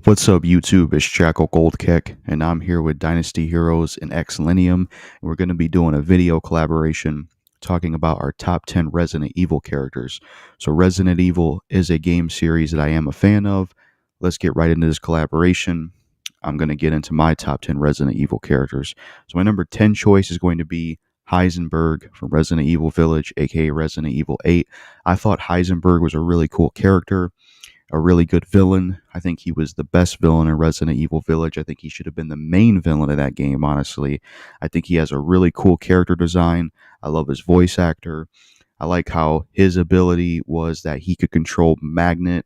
What's up, YouTube? It's JackalGoldKick, and I'm here with Dynasty Heroes in Exlenninum. And we're going to be doing a video collaboration talking about our top 10 Resident Evil characters. So, Resident Evil is a game series that I am a fan of. Let's get right into this collaboration. I'm going to get into my top 10 Resident Evil characters. So, my number 10 choice is going to be Heisenberg from Resident Evil Village, aka Resident Evil 8. I thought Heisenberg was a really cool character, a really good villain. I think he was the best villain in Resident Evil Village. I think he should have been the main villain of that game, honestly. I think he has a really cool character design. I love his voice actor. I like how his ability was that he could control magnets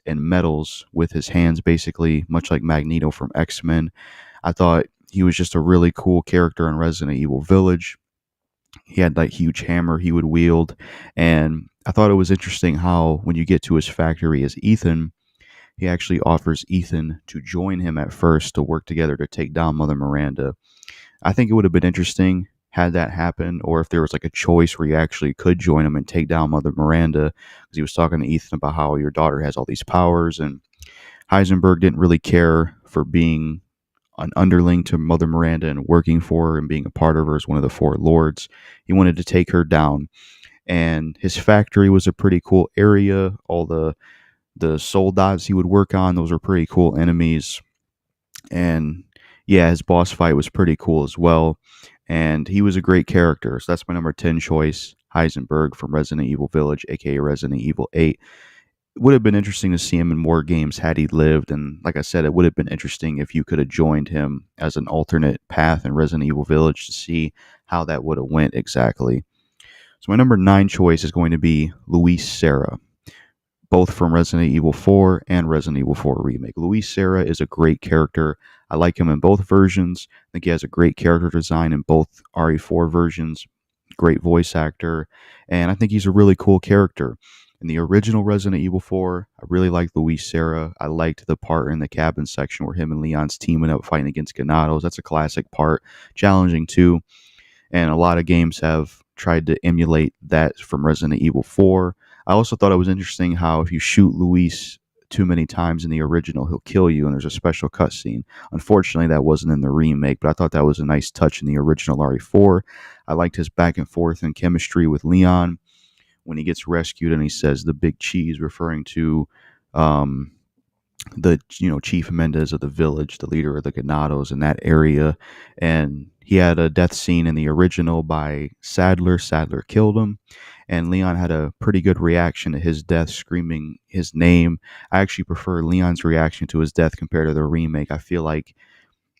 and metals with his hands, basically, much like Magneto from X-Men. I thought he was just a really cool character in Resident Evil Village. He had that huge hammer he would wield, and I thought it was interesting how when you get to his factory as Ethan, he actually offers Ethan to join him at first to work together to take down Mother Miranda. I think it would have been interesting had that happen, or if there was like a choice where you actually could join him and take down Mother Miranda, because he was talking to Ethan about how your daughter has all these powers, and Heisenberg didn't really care for being an underling to Mother Miranda and working for her and being a part of her as one of the four lords. He wanted to take her down, and his factory was a pretty cool area. All the soldats he would work on, those were pretty cool enemies. And yeah, his boss fight was pretty cool as well, and he was a great character. So that's my number 10 choice, Heisenberg from Resident Evil Village, aka Resident Evil 8. It would have been interesting to see him in more games had he lived, and like I said, it would have been interesting if you could have joined him as an alternate path in Resident Evil Village to see how that would have went exactly. So my number 9 choice is going to be Luis Serra, both from Resident Evil 4 and Resident Evil 4 Remake. Luis Serra is a great character. I like him in both versions. I think he has a great character design in both RE4 versions, great voice actor, and I think he's a really cool character. In the original Resident Evil 4, I really liked Luis Serra. I liked the part in the cabin section where him and Leon's teaming up fighting against Ganados. That's a classic part. Challenging too. And a lot of games have tried to emulate that from Resident Evil 4. I also thought it was interesting how if you shoot Luis too many times in the original, he'll kill you, and there's a special cutscene. Unfortunately, that wasn't in the remake, but I thought that was a nice touch in the original RE4. I liked his back and forth and chemistry with Leon when he gets rescued and he says the big cheese, referring to the Chief Mendez of the village, the leader of the Ganados in that area. And he had a death scene in the original by Sadler. Sadler killed him, and Leon had a pretty good reaction to his death, screaming his name. I actually prefer Leon's reaction to his death compared to the remake. I feel like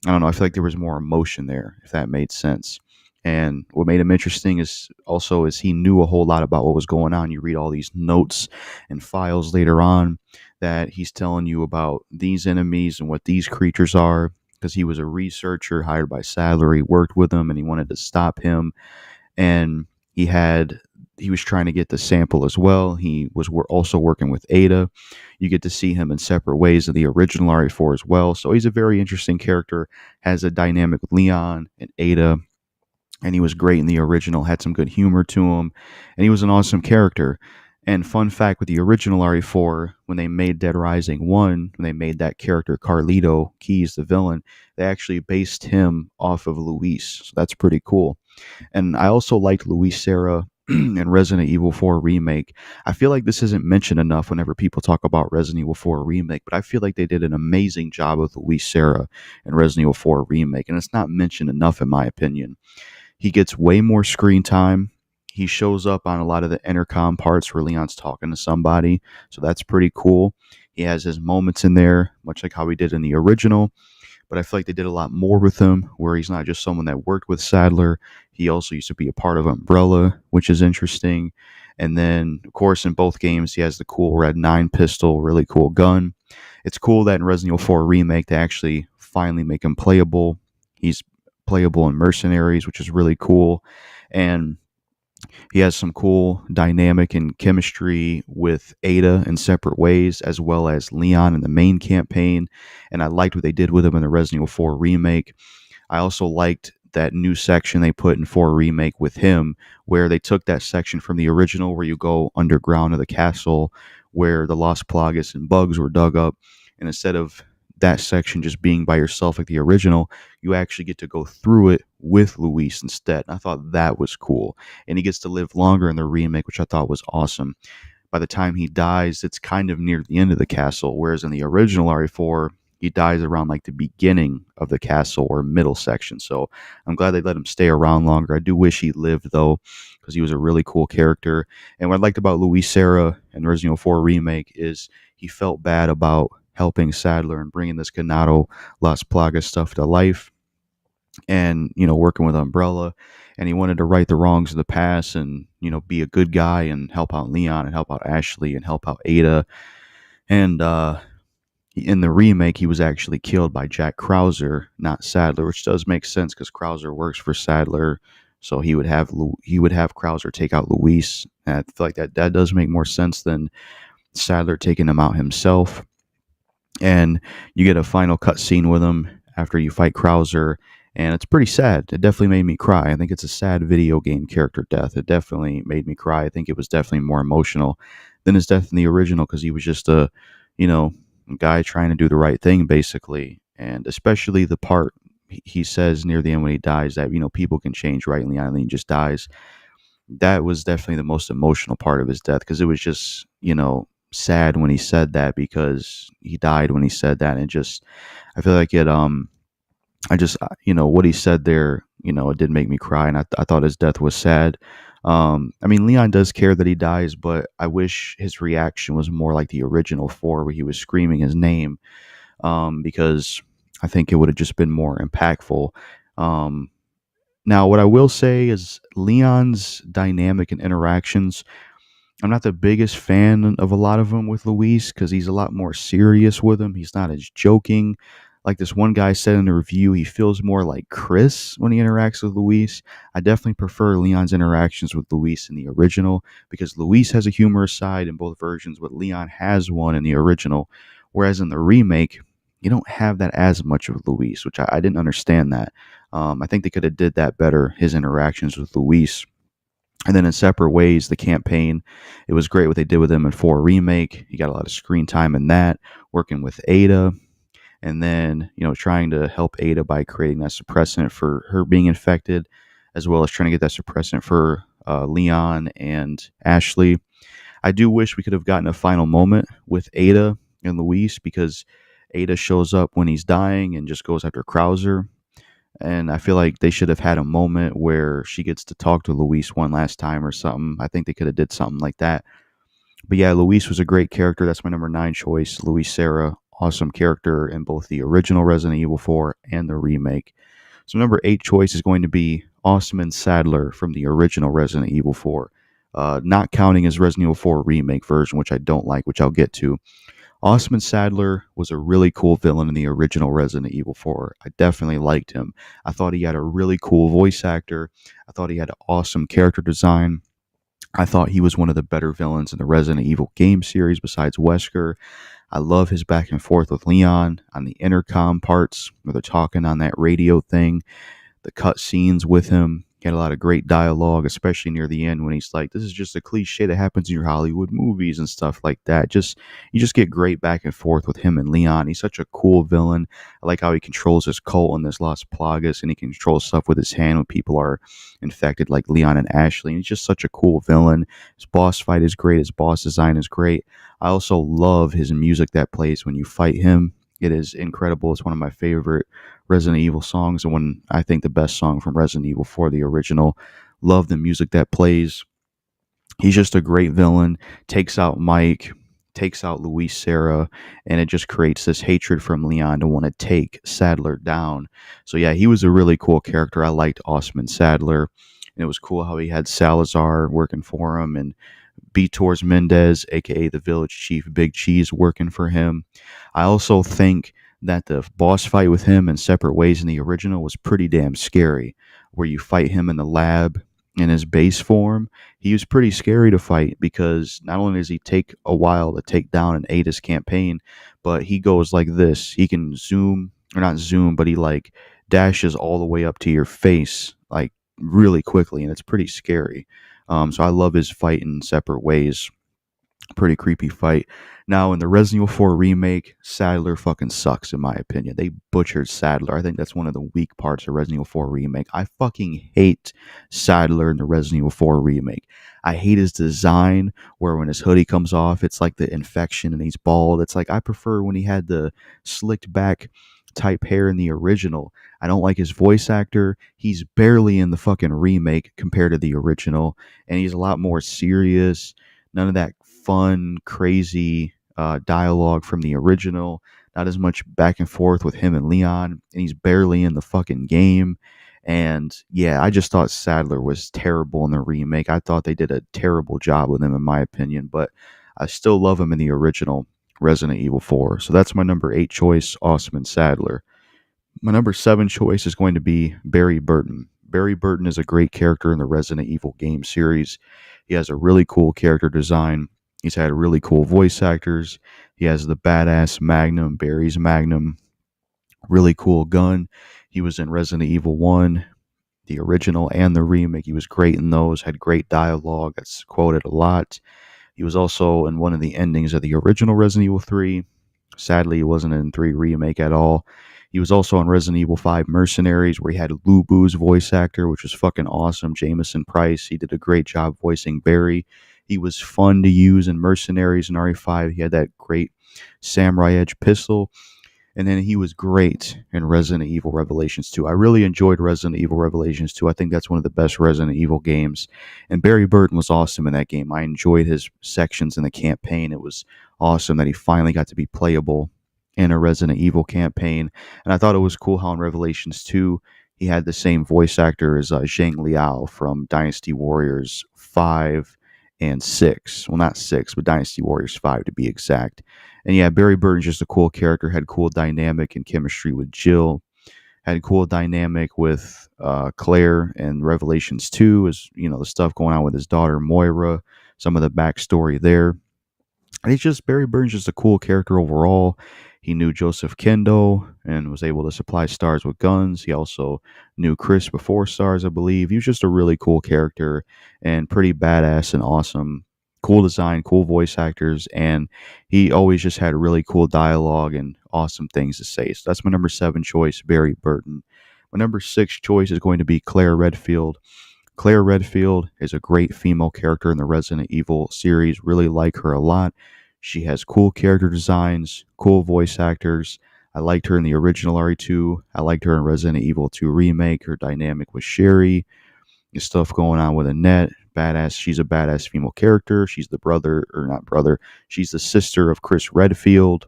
there was more emotion there, if that made sense. And what made him interesting is he knew a whole lot about what was going on. You read all these notes and files later on that he's telling you about these enemies and what these creatures are, because he was a researcher hired by Sadler. He worked with him and he wanted to stop him. And he was trying to get the sample as well. He was also working with Ada. You get to see him in separate ways in the original RE4 as well. So he's a very interesting character, has a dynamic with Leon and Ada. And he was great in the original, had some good humor to him, and he was an awesome character. And fun fact with the original RE4, when they made Dead Rising 1, when they made that character Carlito Keys, the villain, they actually based him off of Luis. So that's pretty cool. And I also liked Luis Serra in Resident Evil 4 Remake. I feel like this isn't mentioned enough whenever people talk about Resident Evil 4 Remake, but I feel like they did an amazing job with Luis Serra in Resident Evil 4 Remake, and it's not mentioned enough in my opinion. He gets way more screen time. He shows up on a lot of the intercom parts where Leon's talking to somebody, so that's pretty cool. He has his moments in there, much like how he did in the original, but I feel like they did a lot more with him, where he's not just someone that worked with Sadler. He also used to be a part of Umbrella, which is interesting. And then, of course, in both games, he has the cool Red 9 pistol, really cool gun. It's cool that in Resident Evil 4 Remake, they actually finally make him playable. He's playable in Mercenaries, which is really cool. And he has some cool dynamic and chemistry with Ada in separate ways, as well as Leon in the main campaign. And I liked what they did with him in the Resident Evil 4 Remake. I also liked that new section they put in 4 Remake with him, where they took that section from the original where you go underground to the castle where the Lost Plagas and bugs were dug up, And instead of that section just being by yourself like the original, you actually get to go through it with Luis instead. And I thought that was cool. And he gets to live longer in the remake, which I thought was awesome. By the time he dies, it's kind of near the end of the castle, whereas in the original RE4, he dies around like the beginning of the castle or middle section. So I'm glad they let him stay around longer. I do wish he lived though, because he was a really cool character. And what I liked about Luis Serra in Resident Evil 4 Remake is he felt bad about helping Sadler and bringing this Ganado Las Plagas stuff to life, and working with Umbrella, and he wanted to right the wrongs of the past and be a good guy and help out Leon and help out Ashley and help out Ada. And in the remake, he was actually killed by Jack Krauser, not Sadler, which does make sense because Krauser works for Sadler, so he would have Krauser take out Luis. And I feel like that does make more sense than Sadler taking him out himself. And you get a final cut scene with him after you fight Krauser, and it's pretty sad. It definitely made me cry. I think it's a sad video game character death. It definitely made me cry. I think it was definitely more emotional than his death in the original, because he was just a, guy trying to do the right thing, basically. And especially the part he says near the end when he dies that, people can change, right? And Leon just dies. That was definitely the most emotional part of his death, because it was just, sad when he said that, because he died when he said that. And I feel like what he said there, it did make me cry, and I thought his death was sad. I mean, Leon does care that he dies, but I wish his reaction was more like the original 4, where he was screaming his name, because I think it would have just been more impactful. Now, what I will say is Leon's dynamic and interactions, I'm not the biggest fan of a lot of them with Luis, because he's a lot more serious with him. He's not as joking. Like this one guy said in the review, he feels more like Chris when he interacts with Luis. I definitely prefer Leon's interactions with Luis in the original, because Luis has a humorous side in both versions, but Leon has one in the original. Whereas in the remake, you don't have that as much of Luis, which I didn't understand that. I think they could have did that better, his interactions with Luis. And then in separate ways, the campaign, it was great what they did with him in 4 Remake. He got a lot of screen time in that, working with Ada, and then, trying to help Ada by creating that suppressant for her being infected, as well as trying to get that suppressant for Leon and Ashley. I do wish we could have gotten a final moment with Ada and Luis, because Ada shows up when he's dying and just goes after Krauser. And I feel like they should have had a moment where she gets to talk to Luis one last time or something. I think they could have did something like that. But yeah, Luis was a great character. That's my number 9 choice. Luis Serra, awesome character in both the original Resident Evil 4 and the remake. So number 8 choice is going to be Osman Sadler from the original Resident Evil 4. Not counting his Resident Evil 4 remake version, which I don't like, which I'll get to. Osman Sadler was a really cool villain in the original Resident Evil 4. I definitely liked him. I thought he had a really cool voice actor. I thought he had an awesome character design. I thought he was one of the better villains in the Resident Evil game series besides Wesker. I love his back and forth with Leon on the intercom parts where they're talking on that radio thing. The cut scenes with him. He had a lot of great dialogue, especially near the end when he's like, this is just a cliche that happens in your Hollywood movies and stuff like that. You just get great back and forth with him and Leon. He's such a cool villain. I like how he controls his cult in this Las Plagas, and he controls stuff with his hand when people are infected, like Leon and Ashley. And he's just such a cool villain. His boss fight is great. His boss design is great. I also love his music that plays when you fight him. It is incredible. It's one of my favorite Resident Evil songs, and one I think the best song from Resident Evil 4, the original. Love the music that plays. He's just a great villain. Takes out Mike, takes out Luis Serra, and it just creates this hatred from Leon to want to take Sadler down. So yeah, he was a really cool character. I liked Osman Sadler, and it was cool how he had Salazar working for him, and Torres Mendez, aka the village chief Big Cheese, working for him. I also think that the boss fight with him in separate ways in the original was pretty damn scary, where you fight him in the lab in his base form. He was pretty scary to fight, because not only does he take a while to take down and aid his campaign, but he goes like this. He can zoom, or not zoom, but he like dashes all the way up to your face like really quickly, and it's pretty scary. So I love his fight in separate ways. Pretty creepy fight. Now in the Resident Evil 4 remake, Sadler fucking sucks in my opinion. They butchered Sadler. I think that's one of the weak parts of Resident Evil 4 remake. I fucking hate Sadler in the Resident Evil 4 remake. I hate his design where when his hoodie comes off, it's like the infection and he's bald. It's like I prefer when he had the slicked back type hair in the original. I don't like his voice actor. He's barely in the fucking remake compared to the original, and he's a lot more serious. None of that fun, crazy dialogue from the original. Not as much back and forth with him and Leon, and he's barely in the fucking game. And yeah, I just thought Sadler was terrible in the remake. I thought they did a terrible job with him, in my opinion, but I still love him in the original Resident Evil 4. So that's my number 8 choice, Osman Sadler. My number 7 choice is going to be Barry Burton. Barry Burton is a great character in the Resident Evil game series. He has a really cool character design. He's had really cool voice actors. He has the badass Magnum, Barry's Magnum, really cool gun. He was in Resident Evil 1, the original and the remake. He was great in those, had great dialogue, that's quoted a lot. He was also in one of the endings of the original Resident Evil 3. Sadly, he wasn't in 3 Remake at all. He was also on Resident Evil 5 Mercenaries, where he had Lubu's voice actor, which was fucking awesome. Jameson Price. He did a great job voicing Barry. He was fun to use in Mercenaries and RE5. He had that great Samurai Edge pistol. And then he was great in Resident Evil Revelations 2. I really enjoyed Resident Evil Revelations 2. I think that's one of the best Resident Evil games. And Barry Burton was awesome in that game. I enjoyed his sections in the campaign. It was awesome that he finally got to be playable in a Resident Evil campaign. And I thought it was cool how in Revelations 2, he had the same voice actor as Zhang Liao from Dynasty Warriors 5 and 6. Well, not 6, but Dynasty Warriors 5 to be exact. And yeah, Barry Burton's just a cool character, had cool dynamic and chemistry with Jill, had cool dynamic with Claire and Revelations 2, is, you know, the stuff going on with his daughter Moira, some of the backstory there. And he's just, Barry Burton's just a cool character overall. He knew Joseph Kendo and was able to supply Stars with guns. He also knew Chris before Stars, I believe. He was just a really cool character and pretty badass and awesome. Cool design, cool voice actors, and he always just had really cool dialogue and awesome things to say. So that's my number 7 choice, Barry Burton. My number 6 choice is going to be Claire Redfield. Claire Redfield is a great female character in the Resident Evil series. Really like her a lot. She has cool character designs, cool voice actors. I liked her in the original RE2. I liked her in Resident Evil 2 Remake. Her dynamic with Sherry. The stuff going on with Annette. Badass. She's a badass female character. She's the brother, or not brother. She's the sister of Chris Redfield.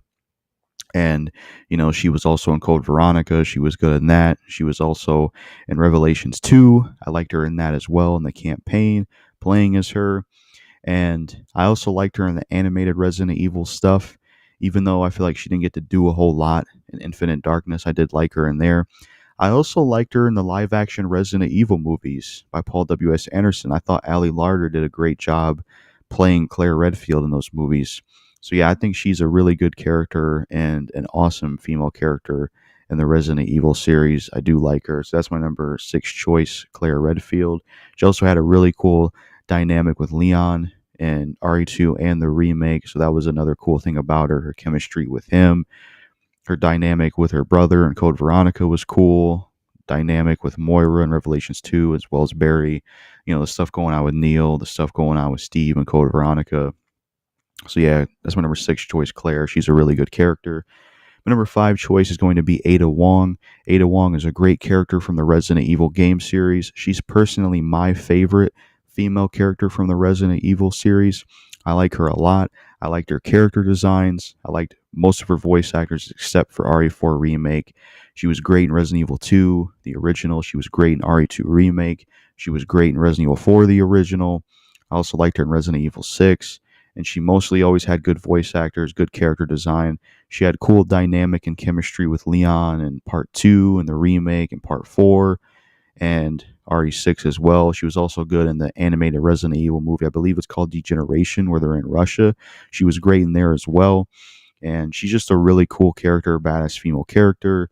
And, you know, she was also in Code Veronica. She was good in that. She was also in Revelations 2. I liked her in that as well in the campaign, playing as her. And I also liked her in the animated Resident Evil stuff. Even though I feel like she didn't get to do a whole lot in Infinite Darkness, I did like her in there. I also liked her in the live-action Resident Evil movies by Paul W.S. Anderson. I thought Ali Larter did a great job playing Claire Redfield in those movies. So yeah, I think she's a really good character and an awesome female character in the Resident Evil series. I do like her. So that's my number 6 choice, Claire Redfield. She also had a really cool dynamic with Leon in RE2 and the remake. So that was another cool thing about her chemistry with him. Her dynamic with her brother in Code Veronica was cool. Dynamic with Moira in Revelations 2, as well as Barry. You know, the stuff going on with Neil, the stuff going on with Steve in Code Veronica. So yeah, that's my number 6 choice, Claire. She's a really good character. My number 5 choice is going to be Ada Wong. Ada Wong is a great character from the Resident Evil game series. She's personally my favorite female character from the Resident Evil series. I like her a lot. I liked her character designs. I liked most of her voice actors except for RE4 Remake. She was great in Resident Evil 2, the original. She was great in RE2 Remake. She was great in Resident Evil 4, the original. I also liked her in Resident Evil 6. And she mostly always had good voice actors, good character design. She had cool dynamic and chemistry with Leon in Part 2 and the remake and Part 4 and RE6 as well. She was also good in the animated Resident Evil movie. I believe it's called Degeneration, where they're in Russia. She was great in there as well. And she's just a really cool character, badass female character.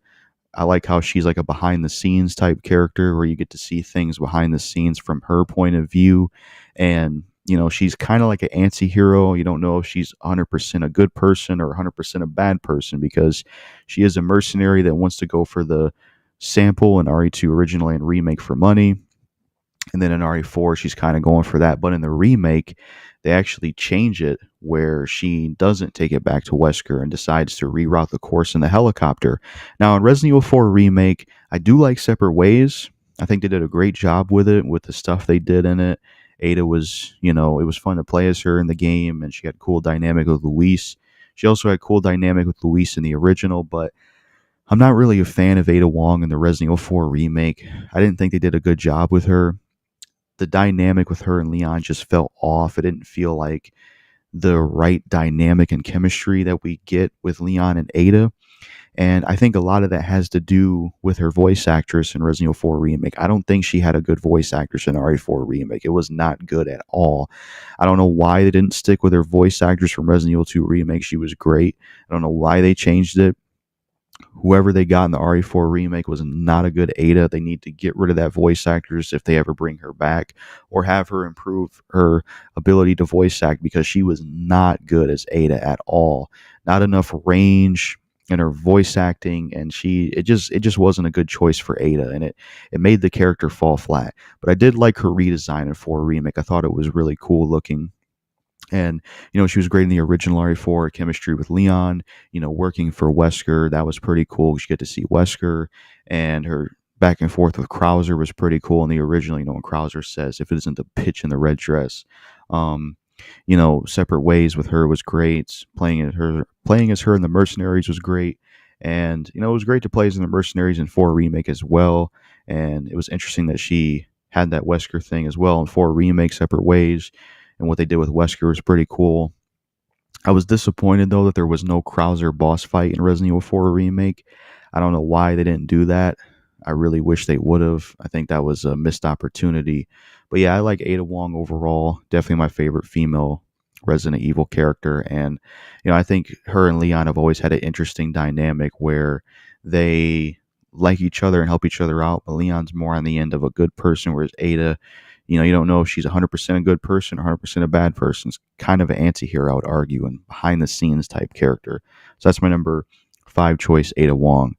I like how she's like a behind the scenes type character where you get to see things behind the scenes from her point of view. And she's kind of like an anti-hero. You don't know if she's 100% a good person or 100% a bad person, because she is a mercenary that wants to go for the sample in RE2 originally and remake for money. And then in RE4, she's kind of going for that. But in the remake, they actually change it where she doesn't take it back to Wesker and decides to reroute the course in the helicopter. Now, in Resident Evil 4 Remake, I do like Separate Ways. I think they did a great job with it, with the stuff they did in it. Ada was, it was fun to play as her in the game, and she had cool dynamic with Luis. She also had cool dynamic with Luis in the original, but I'm not really a fan of Ada Wong in the Resident Evil 4 Remake. I didn't think they did a good job with her. The dynamic with her and Leon just felt off. It didn't feel like the right dynamic and chemistry that we get with Leon and Ada. And I think a lot of that has to do with her voice actress in Resident Evil 4 Remake. I don't think she had a good voice actress in RE4 Remake. It was not good at all. I don't know why they didn't stick with her voice actress from Resident Evil 2 Remake. She was great. I don't know why they changed it. Whoever they got in the RE4 remake was not a good Ada. They need to get rid of that voice actress if they ever bring her back, or have her improve her ability to voice act, because she was not good as Ada at all. Not enough range in her voice acting, and it just wasn't a good choice for Ada, and it made the character fall flat. But I did like her redesign in 4 remake. I thought it was really cool looking. And, she was great in the original RE4, chemistry with Leon, working for Wesker. That was pretty cool. You get to see Wesker, and her back and forth with Krauser was pretty cool in the original, when Krauser says, if it isn't the pitch in the red dress. Separate Ways with her was great. Playing as her in the Mercenaries was great. And, it was great to play as in the Mercenaries in 4 Remake as well. And it was interesting that she had that Wesker thing as well in 4 Remake, Separate Ways. And what they did with Wesker was pretty cool. I was disappointed, though, that there was no Krauser boss fight in Resident Evil 4 Remake. I don't know why they didn't do that. I really wish they would have. I think that was a missed opportunity. But yeah, I like Ada Wong overall. Definitely my favorite female Resident Evil character. And, I think her and Leon have always had an interesting dynamic where they like each other and help each other out. But Leon's more on the end of a good person, whereas Ada, you don't know if she's 100% a good person or 100% a bad person. It's kind of an anti-hero, I would argue, and behind-the-scenes type character. So that's my number 5 choice, Ada Wong.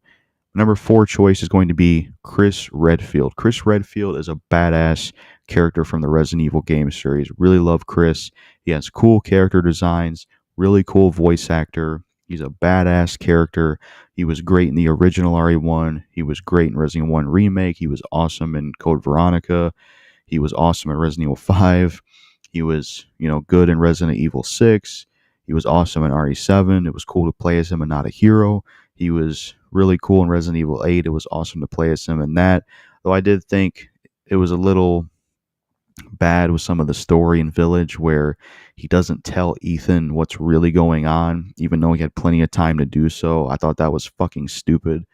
Number 4 choice is going to be Chris Redfield. Chris Redfield is a badass character from the Resident Evil game series. Really love Chris. He has cool character designs, really cool voice actor. He's a badass character. He was great in the original RE1. He was great in Resident Evil 1 Remake. He was awesome in Code Veronica. He was awesome in Resident Evil 5. He was, good in Resident Evil 6. He was awesome in RE7. It was cool to play as him and not a hero. He was really cool in Resident Evil 8. It was awesome to play as him in that. Though I did think it was a little bad with some of the story in Village, where he doesn't tell Ethan what's really going on, even though he had plenty of time to do so. I thought that was fucking stupid.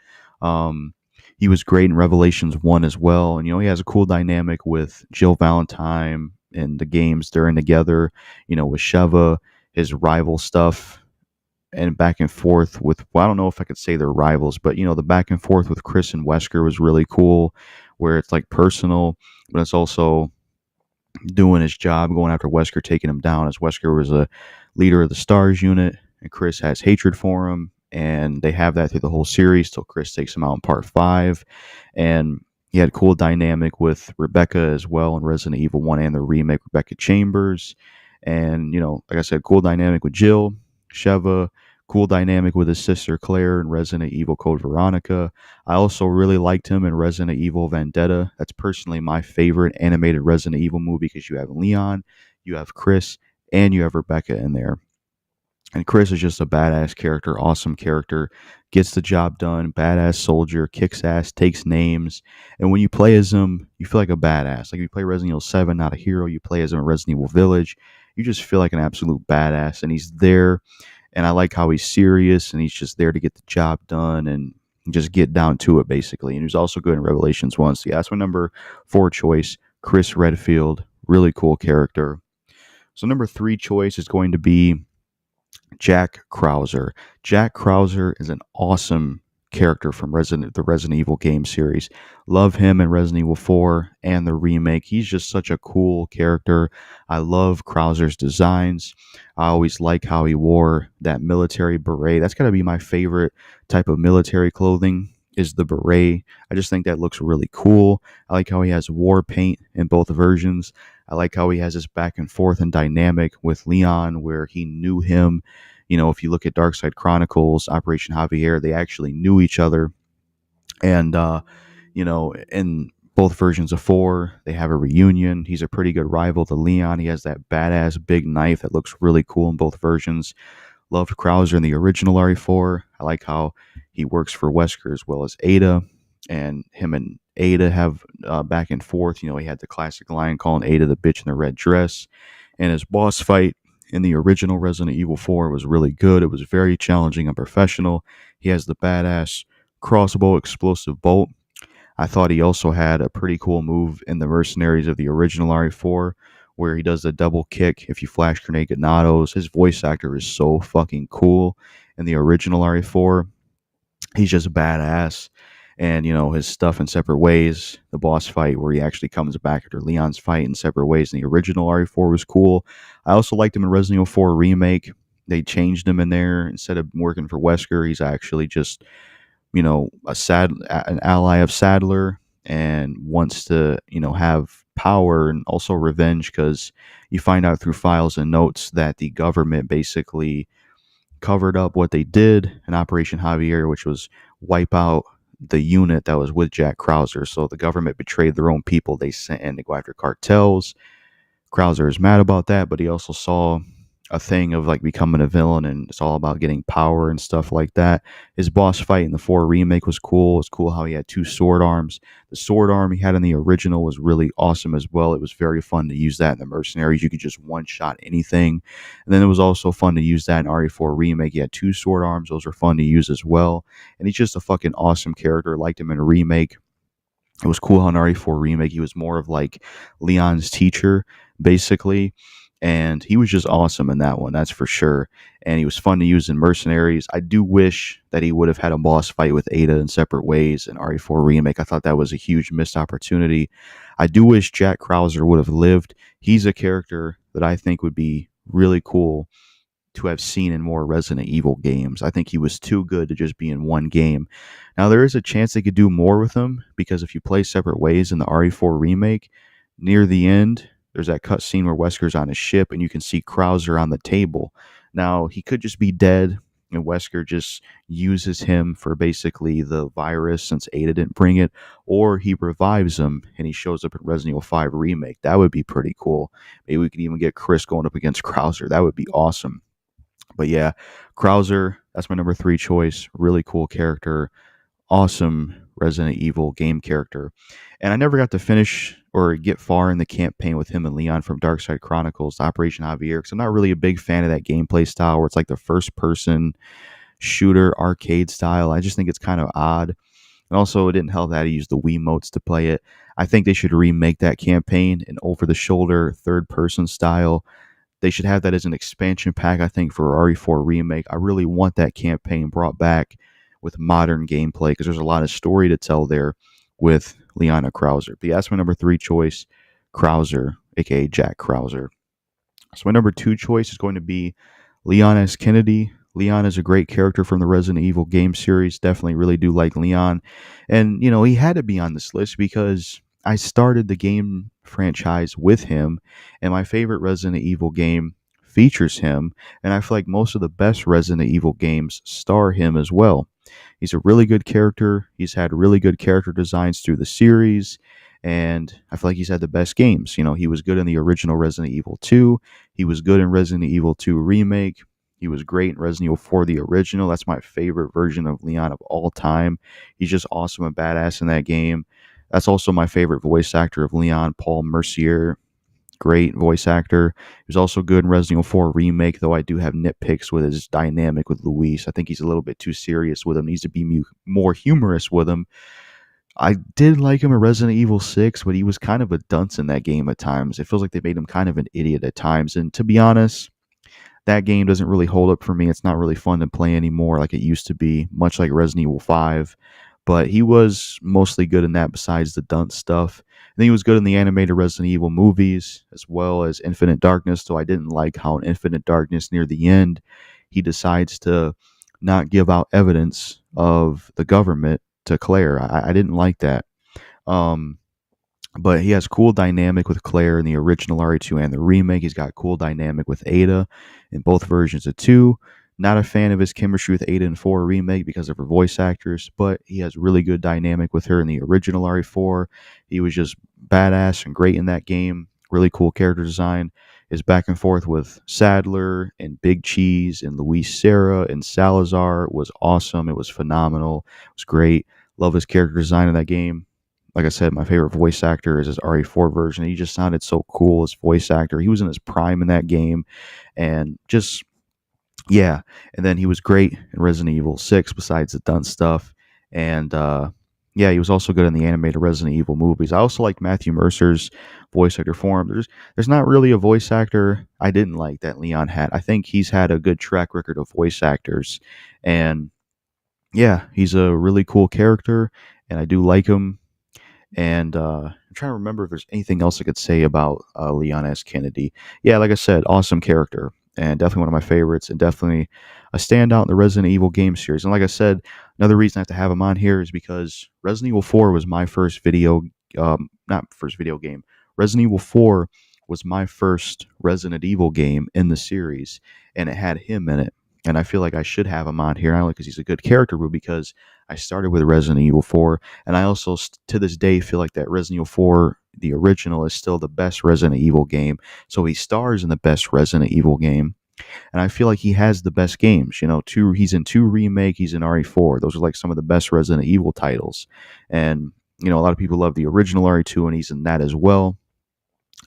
He was great in Revelations 1 as well. And, he has a cool dynamic with Jill Valentine and the games they're in together, with Sheva, his rival stuff, and back and forth with, well, I don't know if I could say they're rivals, but, the back and forth with Chris and Wesker was really cool, where it's like personal, but it's also doing his job, going after Wesker, taking him down, as Wesker was a leader of the STARS unit, and Chris has hatred for him. And they have that through the whole series till Chris takes him out in part 5. And he had a cool dynamic with Rebecca as well in Resident Evil 1 and the remake, Rebecca Chambers. And, like I said, cool dynamic with Jill, Sheva, cool dynamic with his sister Claire in Resident Evil Code Veronica. I also really liked him in Resident Evil Vendetta. That's personally my favorite animated Resident Evil movie, because you have Leon, you have Chris, and you have Rebecca in there. And Chris is just a badass character, awesome character, gets the job done, badass soldier, kicks ass, takes names. And when you play as him, you feel like a badass. Like if you play Resident Evil 7, not a hero, you play as him in Resident Evil Village, you just feel like an absolute badass. And he's there, and I like how he's serious, and he's just there to get the job done and just get down to it, basically. And he's also good in Revelations 1. So yeah, that's my number 4 choice, Chris Redfield. Really cool character. So number 3 choice is going to be Jack Krauser. Jack Krauser is an awesome character from the Resident Evil game series. Love him in Resident Evil 4 and the remake. He's just such a cool character. I love Krauser's designs. I always like how he wore that military beret. That's got to be my favorite type of military clothing is the beret. I just think that looks really cool. I like how he has war paint in both versions. I like how he has this back and forth and dynamic with Leon where he knew him. If you look at Dark Side Chronicles, Operation Javier, they actually knew each other. And, in both versions of 4, they have a reunion. He's a pretty good rival to Leon. He has that badass big knife that looks really cool in both versions. Loved Krauser in the original RE4. I like how he works for Wesker as well as Ada. And him and Ada have back and forth. He had the classic line calling Ada the bitch in the red dress. And his boss fight in the original Resident Evil 4 was really good. It was very challenging and professional. He has the badass crossbow explosive bolt. I thought he also had a pretty cool move in the Mercenaries of the original RE4 where he does the double kick if you flash grenade Ganados. His voice actor is so fucking cool in the original RE4. He's just badass. And, his stuff in separate ways, the boss fight where he actually comes back after Leon's fight in separate ways in the original RE4 was cool. I also liked him in Resident Evil 4 Remake. They changed him in there. Instead of working for Wesker, he's actually just, an ally of Sadler and wants to, have power and also revenge because you find out through files and notes that the government basically covered up what they did in Operation Javier, which was wipe out the unit that was with Jack Krauser. So the government betrayed their own people. They sent in to go after cartels. Krauser is mad about that, but he also saw a thing of like becoming a villain, and it's all about getting power and stuff like that. His boss fight in the 4 remake was cool. It's cool how he had 2 sword arms. The sword arm he had in the original was really awesome as well. It was very fun to use that in the Mercenaries. You could just one-shot anything. And then it was also fun to use that in RE4 remake. He had 2 sword arms. Those were fun to use as well. And he's just a fucking awesome character. Liked him in a remake. It was cool how in RE4 remake he was more of like Leon's teacher, basically. And he was just awesome in that one, that's for sure. And he was fun to use in Mercenaries. I do wish that he would have had a boss fight with Ada in separate ways in RE4 Remake. I thought that was a huge missed opportunity. I do wish Jack Krauser would have lived. He's a character that I think would be really cool to have seen in more Resident Evil games. I think he was too good to just be in one game. Now, there is a chance they could do more with him, because if you play separate ways in the RE4 Remake, near the end, there's that cutscene where Wesker's on his ship and you can see Krauser on the table. Now, he could just be dead and Wesker just uses him for basically the virus since Ada didn't bring it, or he revives him and he shows up in Resident Evil 5 Remake. That would be pretty cool. Maybe we could even get Chris going up against Krauser. That would be awesome. But yeah, Krauser, that's my number 3 choice. Really cool character. Awesome Resident Evil game character. And I never got to finish or get far in the campaign with him and Leon from Dark Side Chronicles, Operation Javier, because I'm not really a big fan of that gameplay style where it's like the first person shooter arcade style. I just think it's kind of odd. And also, it didn't help that he used the Wiimotes to play it. I think they should remake that campaign in over-the-shoulder, third-person style. They should have that as an expansion pack, I think, for RE4 Remake. I really want that campaign brought back with modern gameplay, because there's a lot of story to tell there with Leon Krauser. But yeah, that's my number 3 choice, Krauser, aka Jack Krauser. So my number 2 choice is going to be Leon S. Kennedy. Leon is a great character from the Resident Evil game series. Definitely really do like Leon. And, he had to be on this list because I started the game franchise with him, and my favorite Resident Evil game features him, and I feel like most of the best Resident Evil games star him as well. He's a really good character. He's had really good character designs through the series, and I feel like he's had the best games. He was good in the original Resident Evil 2. He was good in Resident Evil 2 Remake. He was great in Resident Evil 4, the original. That's my favorite version of Leon of all time. He's just awesome and badass in that game. That's also my favorite voice actor of Leon, Paul Mercier. Great voice actor. He was also good in Resident Evil 4 Remake, though I do have nitpicks with his dynamic with Luis. I think he's a little bit too serious with him. Needs to be more humorous with him. I did like him in Resident Evil 6, but he was kind of a dunce in that game at times. It feels like they made him kind of an idiot at times. And to be honest, that game doesn't really hold up for me. It's not really fun to play anymore like it used to be, much like Resident Evil 5. But he was mostly good in that besides the dunce stuff. And then he was good in the animated Resident Evil movies as well as Infinite Darkness, though I didn't like how in Infinite Darkness near the end he decides to not give out evidence of the government to Claire. I didn't like that. Um, but he has cool dynamic with Claire in the original RE2 and the remake. He's got cool dynamic with Ada in both versions of 2. Not a fan of his chemistry with Ada in 4 remake because of her voice actors, but he has really good dynamic with her in the original RE4. He was just badass and great in that game. Really cool character design. His back and forth with Sadler and Big Cheese and Luis Serra and Salazar was awesome. It was phenomenal. It was great. Love his character design in that game. Like I said, my favorite voice actor is his RE4 version. He just sounded so cool as voice actor. He was in his prime in that game, and just yeah. And then he was great in Resident Evil 6, besides the done stuff. And yeah, he was also good in the animated Resident Evil movies. I also like Matthew Mercer's voice actor for him. There's not really a voice actor I didn't like that Leon had. I think he's had a good track record of voice actors, and yeah, he's a really cool character, and I do like him. And I'm trying to remember if there's anything else I could say about Leon S. Kennedy. Yeah, like I said, awesome character and definitely one of my favorites, and definitely a standout in the Resident Evil game series. And like I said, another reason I have to have him on here is because Resident Evil 4 was my first not first video game. Resident Evil 4 was my first Resident Evil game in the series, and it had him in it. And I feel like I should have him on here, not only because he's a good character, but because I started with Resident Evil 4, and I also, to this day, feel like that Resident Evil 4, the original, is still the best Resident Evil game. So he stars in the best Resident Evil game, and I feel like he has the best games. He's in 2 remake, he's in RE4. Those are like some of the best Resident Evil titles, and a lot of people love the original RE2, and he's in that as well.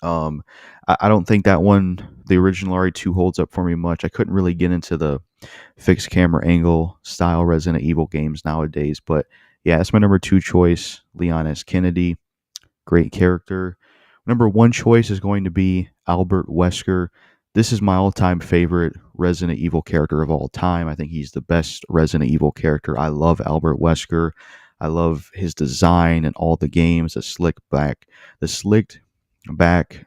I don't think that one, the original RE2, holds up for me much. I couldn't really get into the fixed camera angle style Resident Evil games nowadays, but yeah, that's my number 2 choice, Leon S. Kennedy. Great character. Number 1 choice is going to be Albert Wesker. This is my all-time favorite Resident Evil character of all time. I think he's the best Resident Evil character. I love Albert Wesker. I love his design and all the games, the slicked back,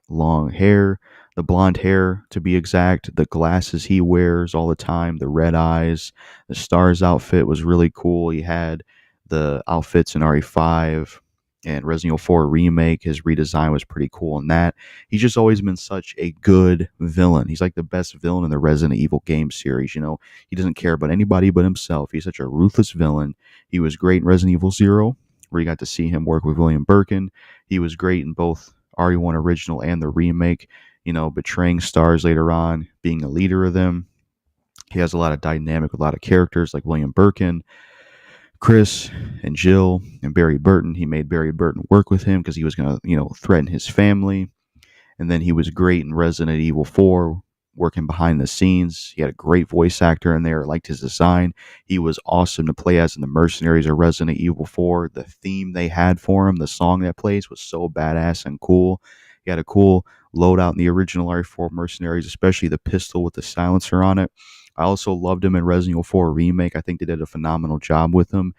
long hair, the blonde hair to be exact, the glasses he wears all the time, the red eyes, the Stars outfit was really cool. He had the outfits in RE5 and Resident Evil 4 remake. His redesign was pretty cool in that. He's just always been such a good villain. He's like the best villain in the Resident Evil game series. He doesn't care about anybody but himself. He's such a ruthless villain. He was great in Resident Evil 0, where you got to see him work with William Birkin. He was great in both RE1 original and the remake, betraying Stars later on, being a leader of them. He has a lot of dynamic with a lot of characters like William Birkin, Chris, and Jill, and Barry Burton. He made Barry Burton work with him because he was going to, threaten his family. And then he was great in Resident Evil 4, working behind the scenes. He had a great voice actor in there. I liked his design. He was awesome to play as in the Mercenaries of Resident Evil 4. The theme they had for him, the song that plays, was so badass and cool. He had a cool loadout in the original RE4 Mercenaries, especially the pistol with the silencer on it. I also loved him in Resident Evil 4 Remake. I think they did a phenomenal job with him.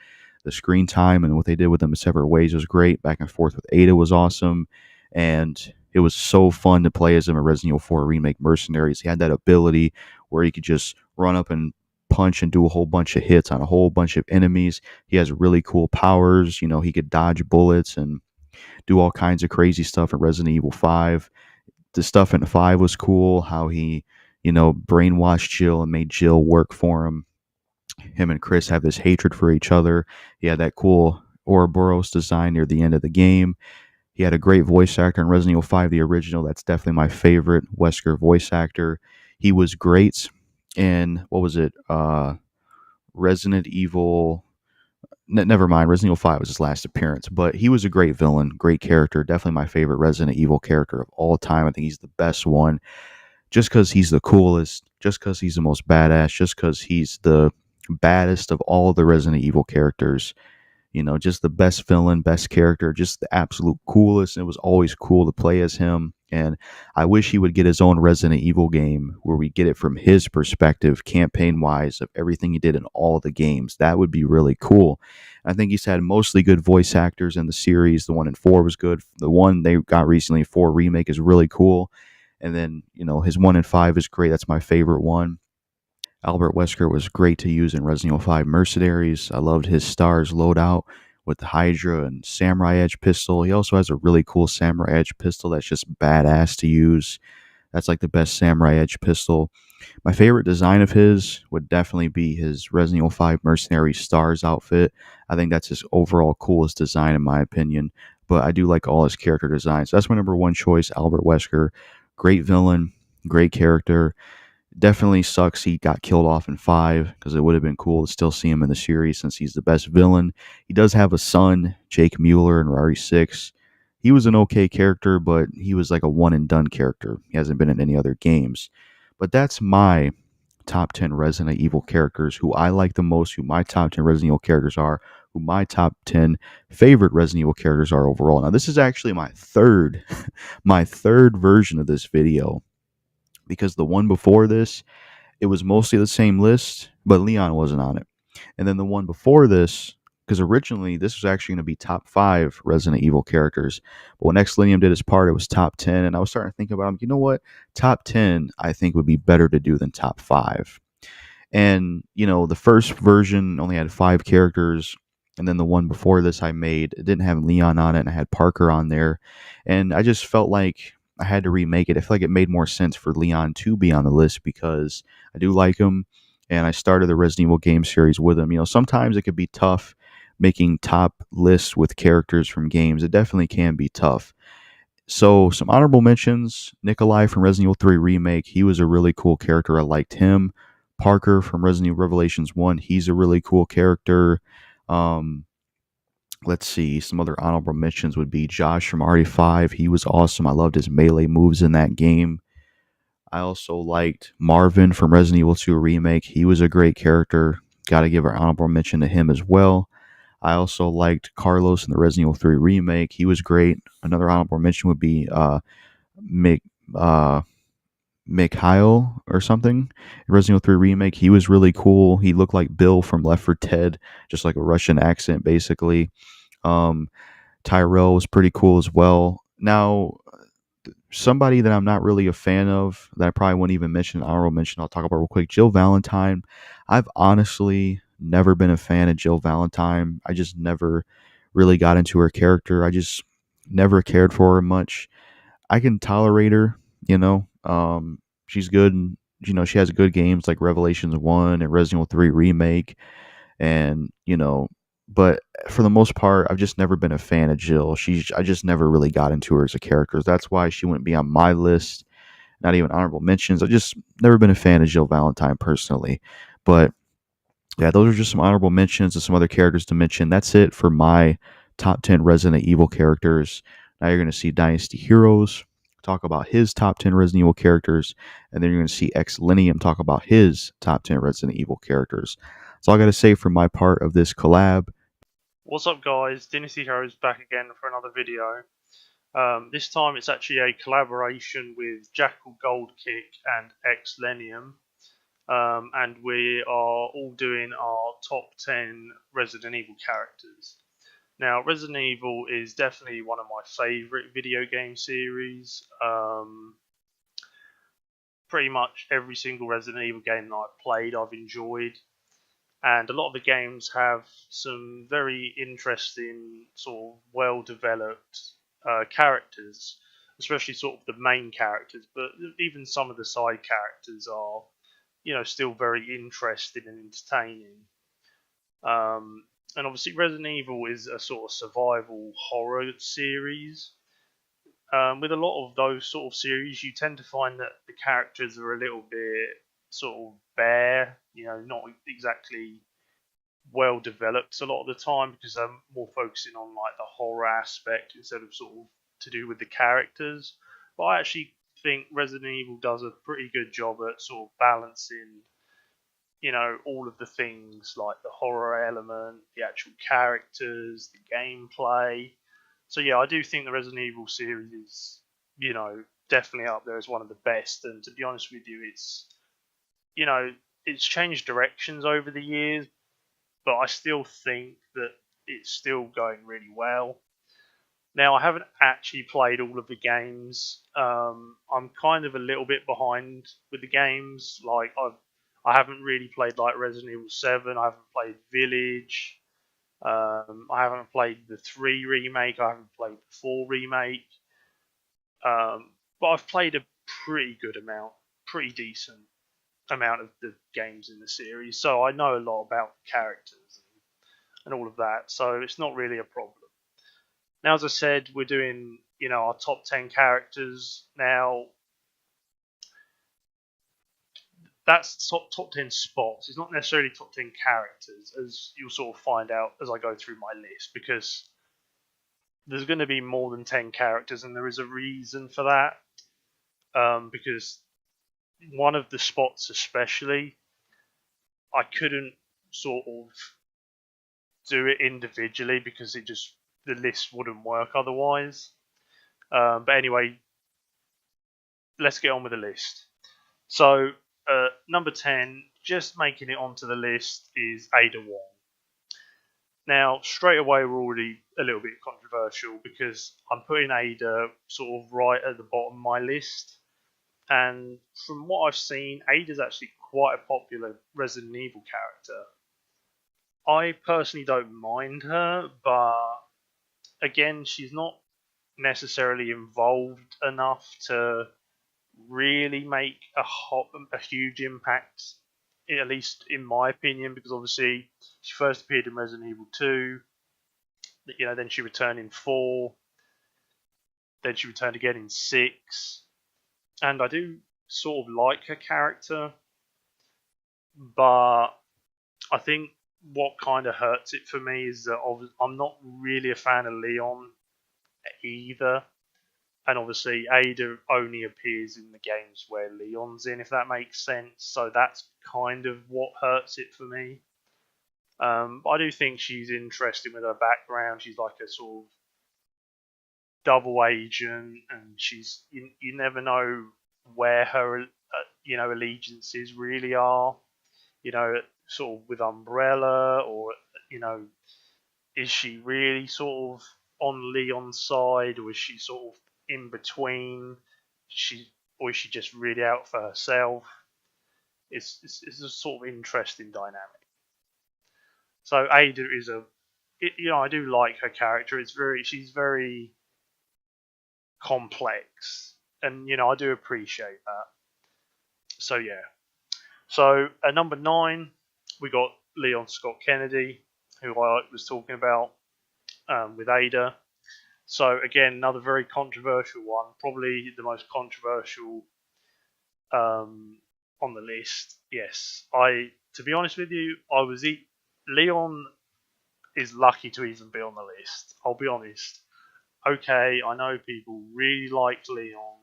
The screen time and what they did with him in separate ways was great. Back and forth with Ada was awesome. And it was so fun to play as him in Resident Evil 4 Remake Mercenaries. He had that ability where he could just run up and punch and do a whole bunch of hits on a whole bunch of enemies. He has really cool powers. He could dodge bullets and do all kinds of crazy stuff in Resident Evil 5. The stuff in 5 was cool, how he, brainwashed Jill and made Jill work for him. Him and Chris have this hatred for each other. He had that cool Ouroboros design near the end of the game. He had a great voice actor in Resident Evil 5, the original. That's definitely my favorite Wesker voice actor. He was great in, what was it? Resident Evil. Never mind. Resident Evil 5 was his last appearance. But he was a great villain, great character. Definitely my favorite Resident Evil character of all time. I think he's the best one. Just because he's the coolest, just because he's the most badass, just because he's the baddest of all the Resident Evil characters. Just the best villain, best character, just the absolute coolest. And it was always cool to play as him. And I wish he would get his own Resident Evil game where we get it from his perspective, campaign wise, of everything he did in all the games. That would be really cool. I think he's had mostly good voice actors in the series. The one in 4 was good. The one they got recently, 4 Remake, is really cool. And then, his 1 in 5 is great. That's my favorite one. Albert Wesker was great to use in Resident Evil 5 Mercenaries. I loved his Stars loadout with the Hydra and Samurai Edge pistol. He also has a really cool Samurai Edge pistol that's just badass to use. That's like the best Samurai Edge pistol. My favorite design of his would definitely be his Resident Evil 5 Mercenary Stars outfit. I think that's his overall coolest design, in my opinion. But I do like all his character designs. So that's my number one choice, Albert Wesker. Great villain, great character. Definitely sucks he got killed off in 5 because it would have been cool to still see him in the series since he's the best villain. He does have a son, Jake Mueller, in Rari 6. He was an okay character, but he was like a one and done character. He hasn't been in any other games. But that's my top 10 Resident Evil characters, who I like the most, who my top 10 Resident Evil characters are, who my top 10 favorite Resident Evil characters are overall. Now, this is actually my third, my third version of this video because the one before this, it was mostly the same list, but Leon wasn't on it. And then the one before this, because originally this was actually going to be top 5 Resident Evil characters, but when Exlenninum did his part, it was top 10, and I was starting to think about, you know what, top 10 I think would be better to do than top 5. And, the first version only had 5 characters. And then the one before this I made, it didn't have Leon on it, and I had Parker on there. And I just felt like I had to remake it. I feel like it made more sense for Leon to be on the list because I do like him. And I started the Resident Evil game series with him. Sometimes it could be tough making top lists with characters from games. It definitely can be tough. So, some honorable mentions: Nikolai from Resident Evil 3 Remake. He was a really cool character. I liked him. Parker from Resident Evil Revelations 1. He's a really cool character. Um, let's see. Some other honorable mentions would be Josh from RE5. He was awesome. I loved his melee moves in that game. I also liked Marvin from Resident Evil 2 Remake. He was a great character. Got to give an honorable mention to him as well. I also liked Carlos in the Resident Evil 3 Remake. He was great. Another honorable mention would be Mick, Mikhail or something. In Resident Evil 3 Remake, he was really cool. He looked like Bill from Left 4 Dead, just like a Russian accent, basically. Um, Tyrell was pretty cool as well. Now, somebody that I'm not really a fan of, that I probably wouldn't even mention, honorable mention, I'll talk about real quick, Jill Valentine. I've honestly never been a fan of Jill Valentine. I just never really got into her character. I just never cared for her much. I can tolerate her. She's good. And, she has good games like Revelations 1 and Resident Evil 3 Remake. And, but for the most part, I've just never been a fan of Jill. I just never really got into her as a character. That's why she wouldn't be on my list. Not even honorable mentions. I just never been a fan of Jill Valentine personally. But yeah, those are just some honorable mentions and some other characters to mention. That's it for my top 10 Resident Evil characters. Now you're going to see Dynasty Heroes talk about his top 10 Resident Evil characters, and then you're going to see Exlenninum talk about his top 10 Resident Evil characters. That's all I got to say for my part of this collab. What's up, guys? Dynasty Heroes back again for another video. This time it's actually a collaboration with JackalGoldKick and Exlenninum. And we are all doing our top 10 Resident Evil characters. Now, Resident Evil is definitely one of my favourite video game series. Pretty much every single Resident Evil game that I've played, I've enjoyed. And a lot of the games have some very interesting, sort of well developed characters, especially sort of the main characters, but even some of the side characters are, still very interesting and entertaining. And obviously, Resident Evil is a sort of survival horror series. With a lot of those sort of series, you tend to find that the characters are a little bit sort of bare, not exactly well developed a lot of the time because they're more focusing on like the horror aspect instead of sort of to do with the characters. But I actually think Resident Evil does a pretty good job at sort of balancing all of the things like the horror element, the actual characters, the gameplay. So yeah, I do think the Resident Evil series is, definitely up there as one of the best. And to be honest with you, you know, it's changed directions over the years, but I still think that it's still going really well. Now, I haven't actually played all of the games. I'm kind of a little bit behind with the games. Like I haven't really played like Resident Evil 7. I haven't played Village. I haven't played the 3 remake. I haven't played the 4 remake. But I've played a pretty good amount, pretty decent amount of the games in the series. So I know a lot about characters and all of that. So it's not really a problem. Now, as I said, we're doing, our top 10 characters. Now, that's top 10 spots. It's not necessarily top 10 characters, as you'll sort of find out as I go through my list, because there's going to be more than 10 characters, and there is a reason for that. Because one of the spots, especially, I couldn't sort of do it individually because the list wouldn't work otherwise. But anyway, let's get on with the list. So, number 10, just making it onto the list, is Ada Wong. Now, straight away, we're already a little bit controversial because I'm putting Ada sort of right at the bottom of my list. And from what I've seen, Ada's actually quite a popular Resident Evil character. I personally don't mind her, but again, she's not necessarily involved enough to really make a huge impact, at least in my opinion, because obviously she first appeared in Resident Evil 2, then she returned in 4, then she returned again in 6, and I do sort of like her character, but I think what kind of hurts it for me is that I'm not really a fan of Leon either. And obviously, Ada only appears in the games where Leon's in, if that makes sense. So that's kind of what hurts it for me. But I do think she's interesting with her background. She's like a sort of double agent, and you never know where her allegiances really are. Sort of with Umbrella, or you know, is she really sort of on Leon's side, or is she sort of in between? Or is she just really out for herself? It's a sort of interesting dynamic. So Ada is I do like her character. She's very complex, and I do appreciate that. So yeah. So at number 9, we got Leon Scott Kennedy, who I was talking about with Ada. So again, another very controversial one, probably the most controversial on the list. Yes, to be honest with you, Leon is lucky to even be on the list. I'll be honest. Okay, I know people really liked Leon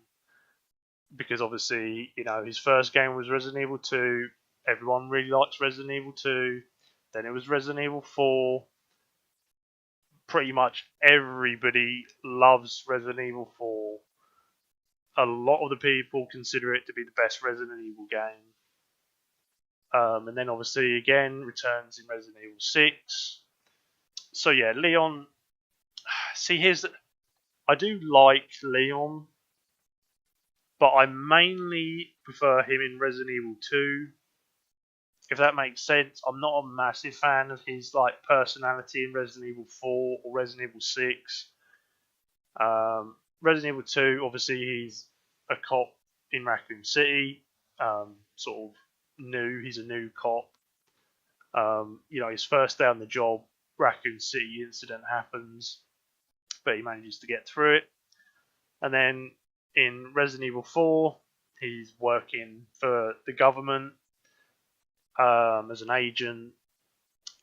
because obviously, his first game was Resident Evil 2. Everyone really likes Resident Evil 2. Then it was Resident Evil 4. Pretty much everybody loves Resident Evil 4. A lot of the people consider it to be the best Resident Evil game. And then obviously again returns in Resident Evil 6. So yeah, Leon. See, I do like Leon, but I mainly prefer him in Resident Evil 2. If that makes sense, I'm not a massive fan of his personality in Resident Evil 4 or Resident Evil 6. Resident Evil 2, obviously he's a cop in Raccoon City, sort of new. He's a new cop. His first day on the job, Raccoon City incident happens, but he manages to get through it. And then in Resident Evil 4, he's working for the government as an agent.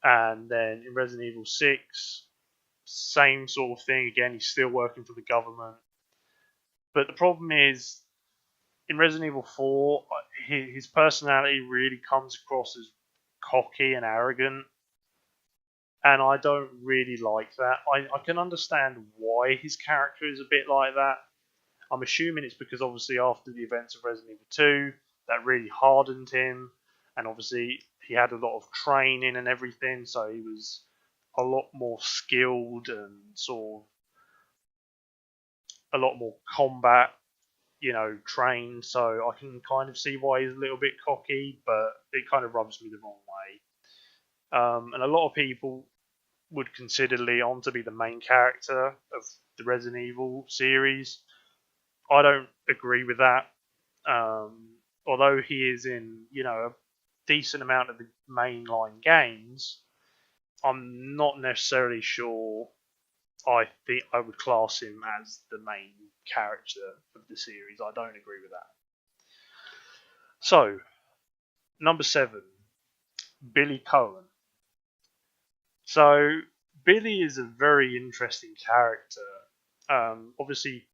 And then in Resident Evil 6, same sort of thing. Again, he's still working for the government. But the problem is, in Resident Evil 4, his personality really comes across as cocky and arrogant, and I don't really like that. I can understand why his character is a bit like that. I'm assuming it's because obviously after the events of Resident Evil 2, that really hardened him, and obviously he had a lot of training and everything, so he was a lot more skilled and sort of a lot more combat, trained. So I can kind of see why he's a little bit cocky, but it kind of rubs me the wrong way. And a lot of people would consider Leon to be the main character of the Resident Evil series. I don't agree with that. Although he is in, a decent amount of the mainline games, I'm not necessarily sure I think I would class him as the main character of the series. I don't agree with that. So, number 7, Billy Cohen. So, Billy is a very interesting character. Obviously,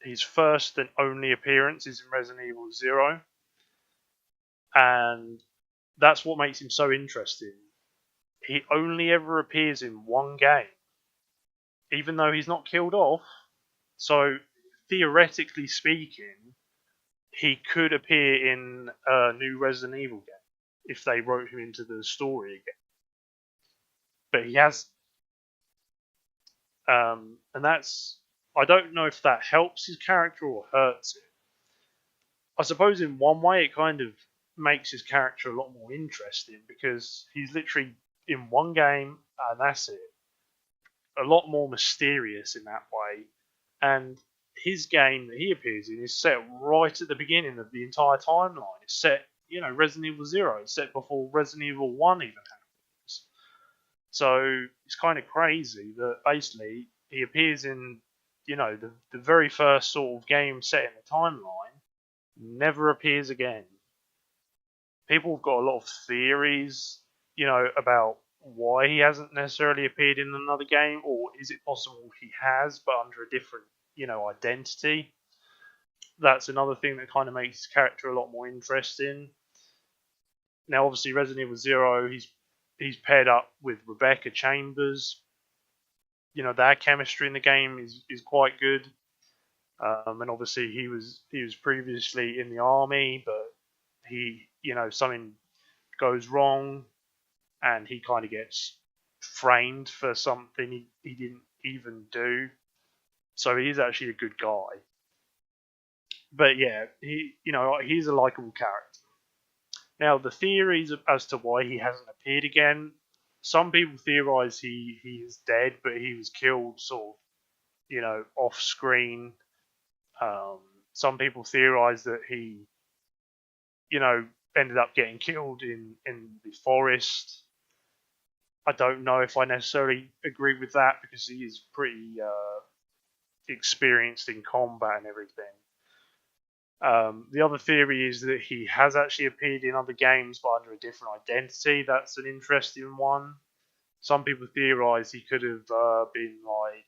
his first and only appearance is in Resident Evil 0, and that's what makes him so interesting. He only ever appears in one game, even though he's not killed off. So, theoretically speaking, he could appear in a new Resident Evil game if they wrote him into the story again. But he has, and that's, I don't know if that helps his character or hurts it. I suppose in one way it kind of makes his character a lot more interesting because he's literally in one game and that's it. A lot more mysterious in that way. And his game that he appears in is set right at the beginning of the entire timeline. It's set, Resident Evil 0. It's set before Resident Evil 1 even happens. So it's kind of crazy that basically he appears in, the very first sort of game set in the timeline, never appears again. People have got a lot of theories, about why he hasn't necessarily appeared in another game, or is it possible he has, but under a different, identity? That's another thing that kind of makes his character a lot more interesting. Now, obviously, Resident Evil 0, he's paired up with Rebecca Chambers. Their chemistry in the game is quite good. And obviously, he was previously in the army, but something goes wrong, and he kind of gets framed for something he didn't even do. So he is actually a good guy. But yeah, he's a likable character. Now the theories as to why he hasn't appeared again, some people theorize he is dead, but he was killed sort of, off screen. Some people theorize that he, ended up getting killed in the forest. I don't know if I necessarily agree with that because he is pretty experienced in combat and everything. The other theory is that he has actually appeared in other games but under a different identity. That's an interesting one. Some people theorize he could have been like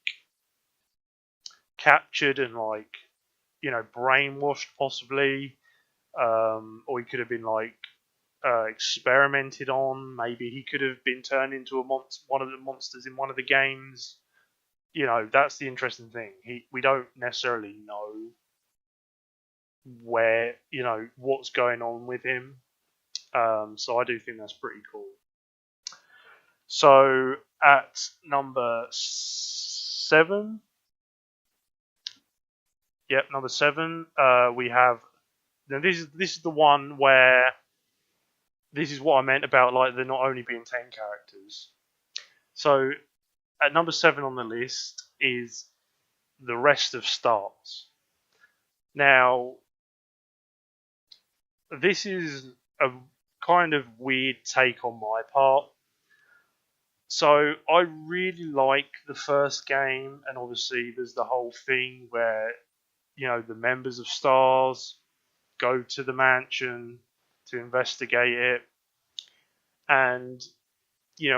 captured and like brainwashed possibly, or he could have been like experimented on. Maybe he could have been turned into one of the monsters in one of the games. That's the interesting thing. We don't necessarily know where what's going on with him. So I do think that's pretty cool. So at number 7, number 7, we have. Now this is the one where this is what I meant about like there not only being 10 characters. So at number 7 on the list is the Rest of Stars. Now this is a kind of weird take on my part. So I really like the first game, and obviously there's the whole thing where the members of Stars go to the mansion to investigate it, and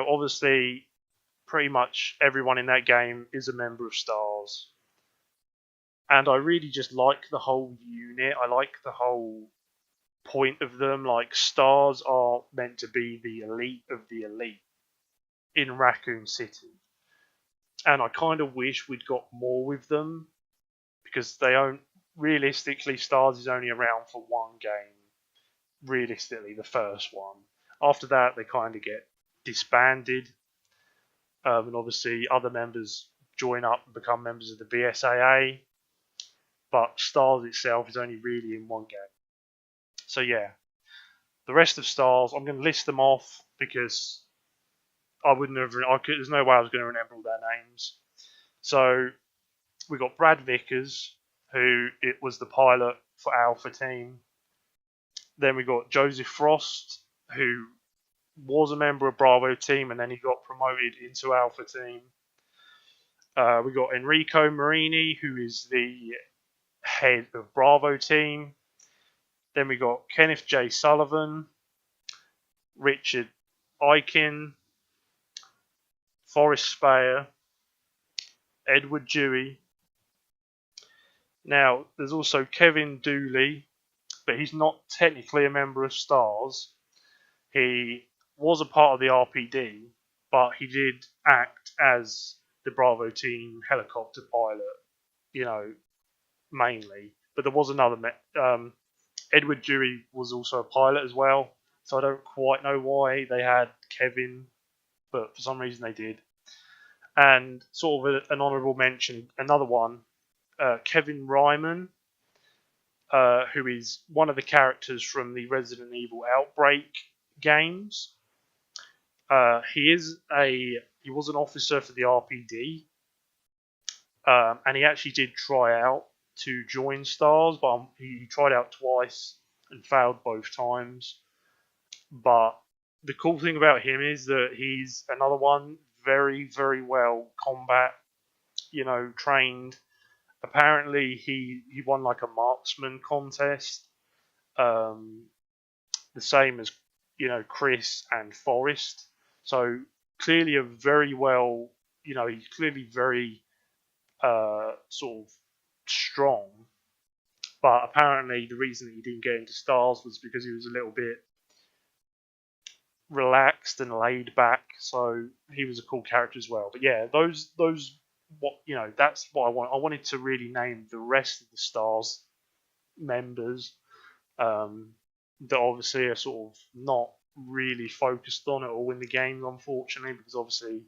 obviously pretty much everyone in that game is a member of Stars, and I really just like the whole unit. I like the whole point of them. Like, stars are meant to be the elite of the elite in Raccoon City, and I kind of wish we'd got more with them because they don't. Realistically, stars is only around for one game. Realistically, the first one. After that, they kind of get disbanded, and obviously other members join up and become members of the BSAA. But Stars itself is only really in one game. So yeah, the rest of Stars, I'm going to list them off because I wouldn't have. There's no way I was going to remember all their names. So we got Brad Vickers, who it was the pilot for Alpha Team. Then we got Joseph Frost, who was a member of Bravo Team, and then he got promoted into Alpha Team. We got Enrico Marini, who is the head of Bravo Team. Then we got Kenneth J. Sullivan, Richard Eichen, Forrest Speyer, Edward Dewey. Now, there's also Kevin Dooley, but he's not technically a member of Stars. He was a part of the RPD, but he did act as the Bravo Team helicopter pilot, mainly. But there was another. Edward Dewey was also a pilot as well, so I don't quite know why they had Kevin, but for some reason they did. And sort of an honourable mention, another one, Kevin Ryman, who is one of the characters from the Resident Evil Outbreak games. He was an officer for the RPD, and he actually did try out to join Stars, but he tried out twice and failed both times. But the cool thing about him is that he's another one very, very well combat, trained. Apparently, he won like a marksman contest, the same as Chris and Forrest. So clearly a very well, he's clearly very sort of strong. But apparently, the reason that he didn't get into Stars was because he was a little bit relaxed and laid back. So he was a cool character as well. But yeah, those that's what I want. I wanted to really name the rest of the Stars members that obviously are sort of not really focused on it all in the game, unfortunately, because obviously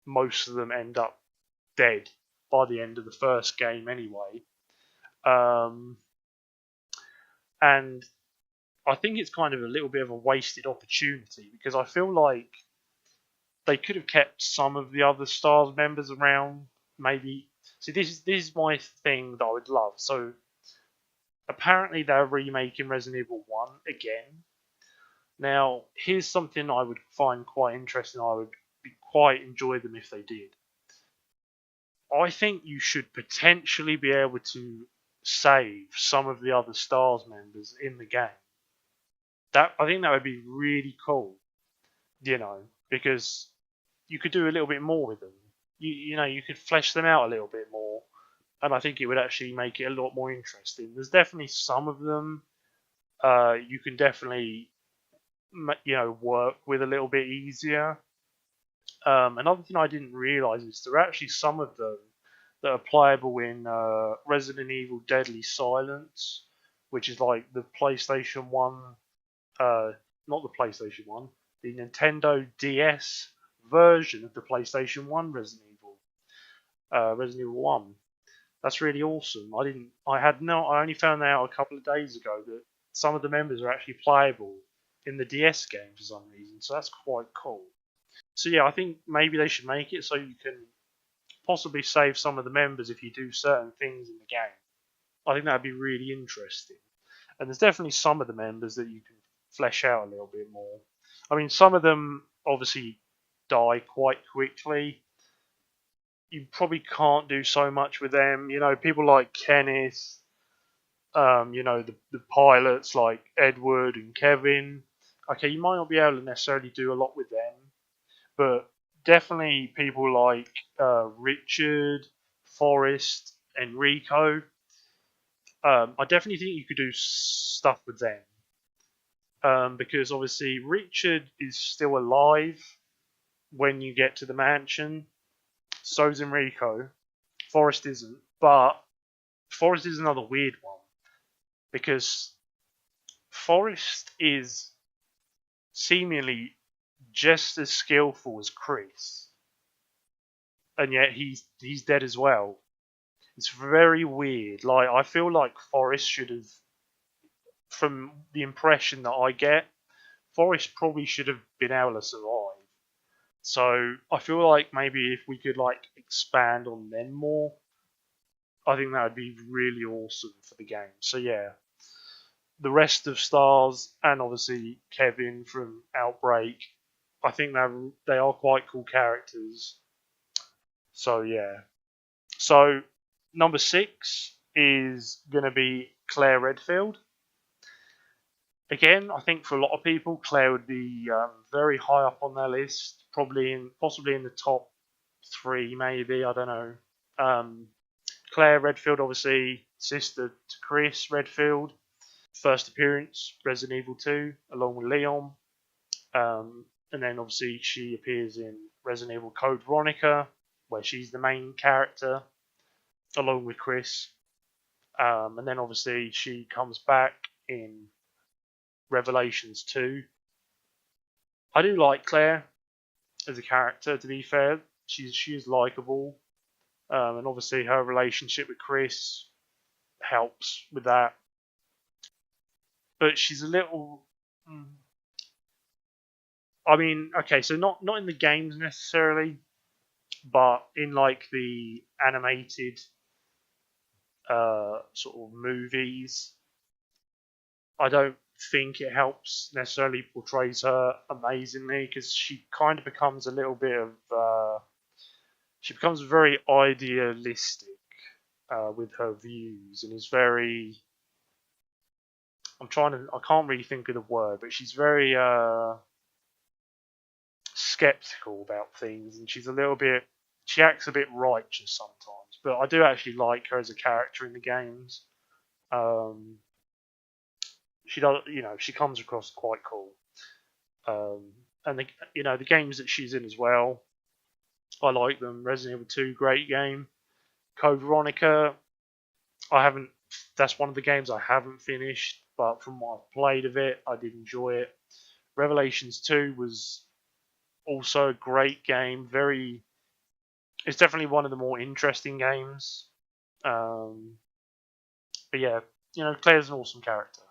most of them end up dead by the end of the first game anyway. And I think it's kind of a little bit of a wasted opportunity because I feel like they could have kept some of the other Stars members around. Maybe. See, this is my thing that I would love. So apparently they're remaking Resident Evil 1 again. Now, here's something I would find quite interesting. I would quite enjoy them if they did. I think you should potentially be able to save some of the other Stars members in the game. I think that would be really cool, because you could do a little bit more with them. You could flesh them out a little bit more, and I think it would actually make it a lot more interesting. There's definitely some of them you can definitely work with a little bit easier. Another thing I didn't realise is there are actually some of them that are playable in Resident Evil Deadly Silence, which is like the PlayStation 1, not the PlayStation 1, the Nintendo DS version of the PlayStation 1 Resident Evil 1. That's really awesome. I only found out a couple of days ago that some of the members are actually playable in the DS game for some reason, so that's quite cool. So yeah, I think maybe they should make it so you can possibly save some of the members if you do certain things in the game. I think that'd be really interesting. And there's definitely some of the members that you can flesh out a little bit more. I mean, some of them obviously die quite quickly. You probably can't do so much with them. People like Kenneth, the pilots like Edward and Kevin. Okay, you might not be able to necessarily do a lot with them, but definitely people like Richard, Forrest, Enrico. I definitely think you could do stuff with them. because obviously Richard is still alive when you get to the mansion. So's Enrico. Forrest isn't, but Forrest is another weird one because Forrest is seemingly just as skillful as Chris, and yet he's dead as well. It's very weird. Like I feel like Forrest should have, from the impression that I get, Forrest probably should have been able to survive. So I feel like maybe if we could like expand on them more, I think that would be really awesome for the game. So yeah, the rest of Stars and obviously Kevin from Outbreak, I think they are quite cool characters. So yeah. So number 6 is gonna be Claire Redfield. Again, I think for a lot of people, Claire would be very high up on their list, possibly in the top 3, maybe. I don't know. Claire Redfield, obviously sister to Chris Redfield. First appearance, Resident Evil 2, along with Leon. And then obviously she appears in Resident Evil Code Veronica, where she's the main character, along with Chris. And then obviously she comes back in Revelations 2. I do like Claire as a character, to be fair. She is likable. And obviously her relationship with Chris helps with that. But she's a little. I mean, okay, so not in the games necessarily, but in like the animated sort of movies, I don't think it helps necessarily portrays her amazingly because she kind of becomes a little bit of she becomes very idealistic with her views and is very. I can't really think of the word, but she's very skeptical about things, and she acts a bit righteous sometimes. But I do actually like her as a character in the games. Um, she does, she comes across quite cool. And the games that she's in as well, I like them. Resident Evil 2, great game. Code Veronica, I haven't. That's one of the games I haven't finished, but from what I've played of it, I did enjoy it. Revelations 2 was also a great game. It's definitely one of the more interesting games. But yeah, Claire's an awesome character.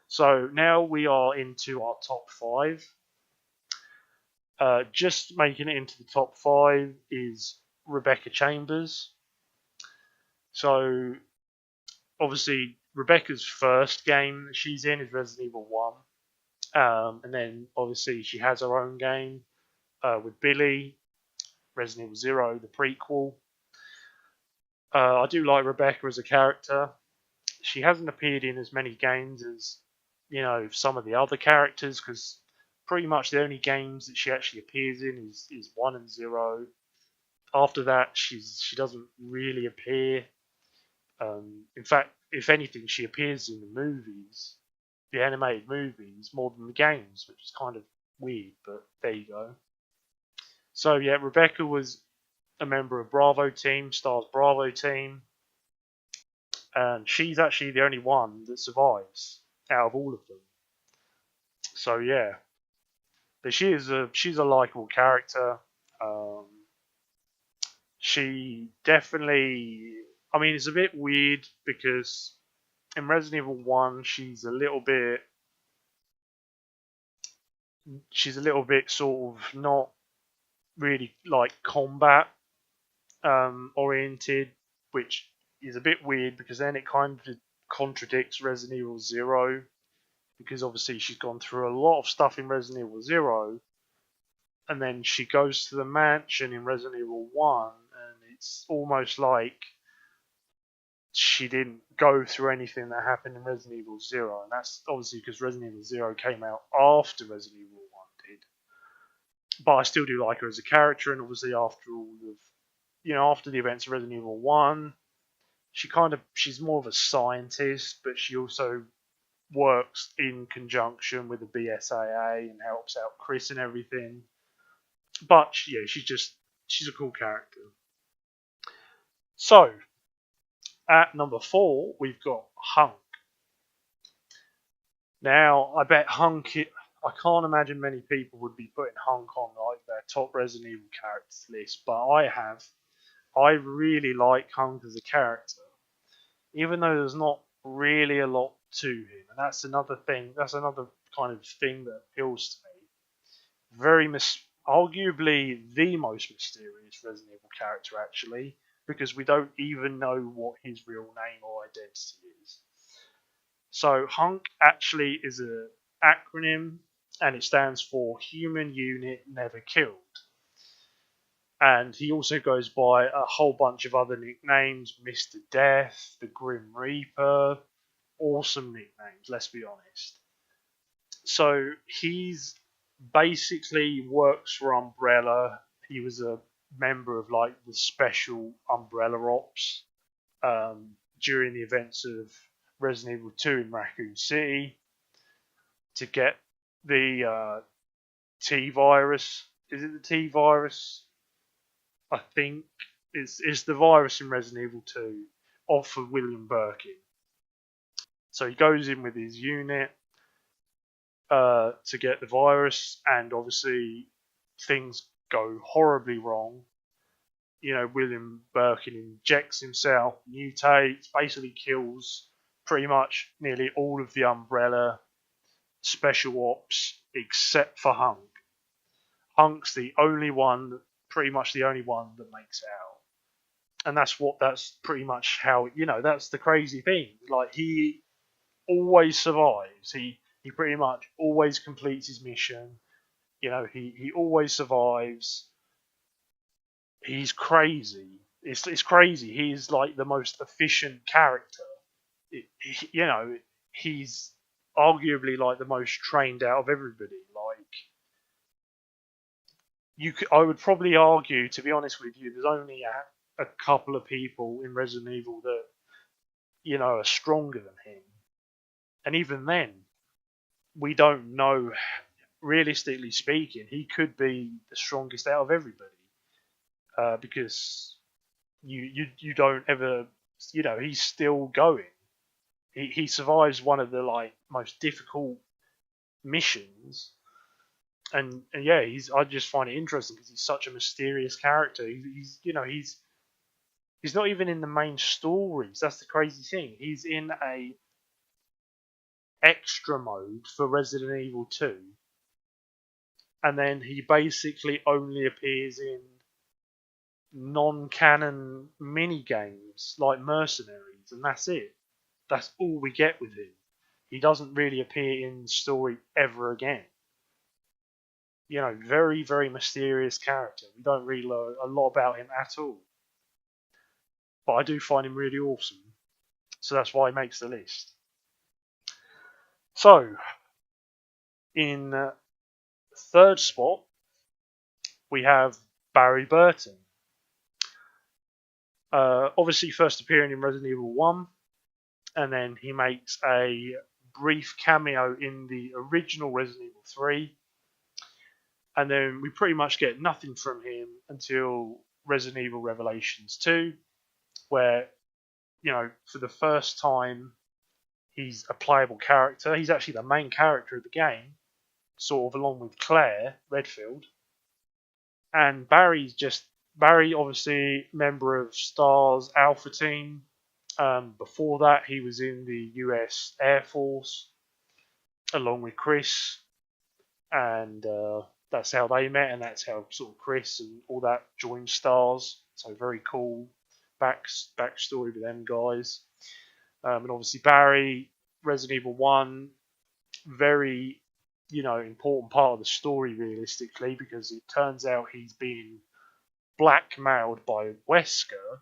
So now we are into our top 5. Just making it into the top 5 is Rebecca Chambers. So obviously Rebecca's first game that she's in is Resident Evil 1. And then obviously she has her own game with Billy, Resident Evil 0, the prequel. I do like Rebecca as a character. She hasn't appeared in as many games as some of the other characters because pretty much the only games that she actually appears in is 1 and 0. After that, she doesn't really appear. In fact, if anything, she appears in the movies, the animated movies, more than the games, which is kind of weird, but there you go. So yeah, Rebecca was a member of Bravo Team, Star's Bravo Team, and she's actually the only one that survives out of all of them. So yeah, but she's a likable character. She definitely, I mean, it's a bit weird because in Resident Evil 1, she's a little bit sort of not really like combat oriented, which is a bit weird because then it kind of contradicts Resident Evil 0 because obviously she's gone through a lot of stuff in Resident Evil 0 and then she goes to the mansion in Resident Evil 1 and it's almost like she didn't go through anything that happened in Resident Evil 0, and that's obviously because Resident Evil 0 came out after Resident Evil 1 did. But I still do like her as a character, and obviously after the events of Resident Evil 1, she's more of a scientist, but she also works in conjunction with the BSAA and helps out Chris and everything. But yeah, she's a cool character. So at number 4, we've got Hunk. Now, I bet I can't imagine many people would be putting Hunk on like their top Resident Evil characters list, but I have. I really like Hunk as a character, even though there's not really a lot to him, and that's another thing. That's another kind of thing that appeals to me. Arguably the most mysterious Resident Evil character, actually, because we don't even know what his real name or identity is. So Hunk actually is an acronym, and it stands for Human Unit Never Killed. And he also goes by a whole bunch of other nicknames: Mr. Death, the Grim Reaper. Awesome nicknames, let's be honest. So he's basically works for Umbrella. He was a member of like the special Umbrella Ops during the events of Resident Evil 2 in Raccoon City to get the T virus. Is it the T virus? I think it's the virus in Resident Evil 2 off of William Birkin. So he goes in with his unit to get the virus, and obviously things go horribly wrong. You know, William Birkin injects himself, mutates, basically kills pretty much nearly all of the Umbrella special ops except for Hunk. Hunk's the only one, pretty much the only one that makes it out. And that's pretty much how, that's the crazy thing. Like, he always survives. He pretty much always completes his mission. He always survives. He's crazy. It's crazy. He's like the most efficient character. He's arguably like the most trained out of everybody. Like, I would probably argue, to be honest with you, there's only a couple of people in Resident Evil that are stronger than him, and even then, we don't know. Realistically speaking, he could be the strongest out of everybody, because you don't ever, he's still going. He survives one of the like most difficult missions, and yeah, I just find it interesting because he's such a mysterious character. He's not even in the main stories. That's the crazy thing. He's in a extra mode for Resident Evil 2, and then he basically only appears in non-canon mini games like Mercenaries, and that's it. That's all we get with him. He doesn't really appear in the story ever again. Very, very mysterious character. We don't really learn a lot about him at all. But I do find him really awesome. So that's why he makes the list. So, in third spot, we have Barry Burton. Obviously, first appearing in Resident Evil 1, and then he makes a brief cameo in the original Resident Evil 3, and then we pretty much get nothing from him until Resident Evil Revelations 2, where, for the first time, he's a playable character. He's actually the main character of the game, sort of along with Claire Redfield. And Barry, obviously, member of STAR's Alpha Team. Before that, he was in the US Air Force, along with Chris, and that's how they met, and that's how sort of Chris and all that joined STARS. So very cool backstory with them guys. And obviously Barry, Resident Evil 1, very, important part of the story realistically, because it turns out he's been blackmailed by Wesker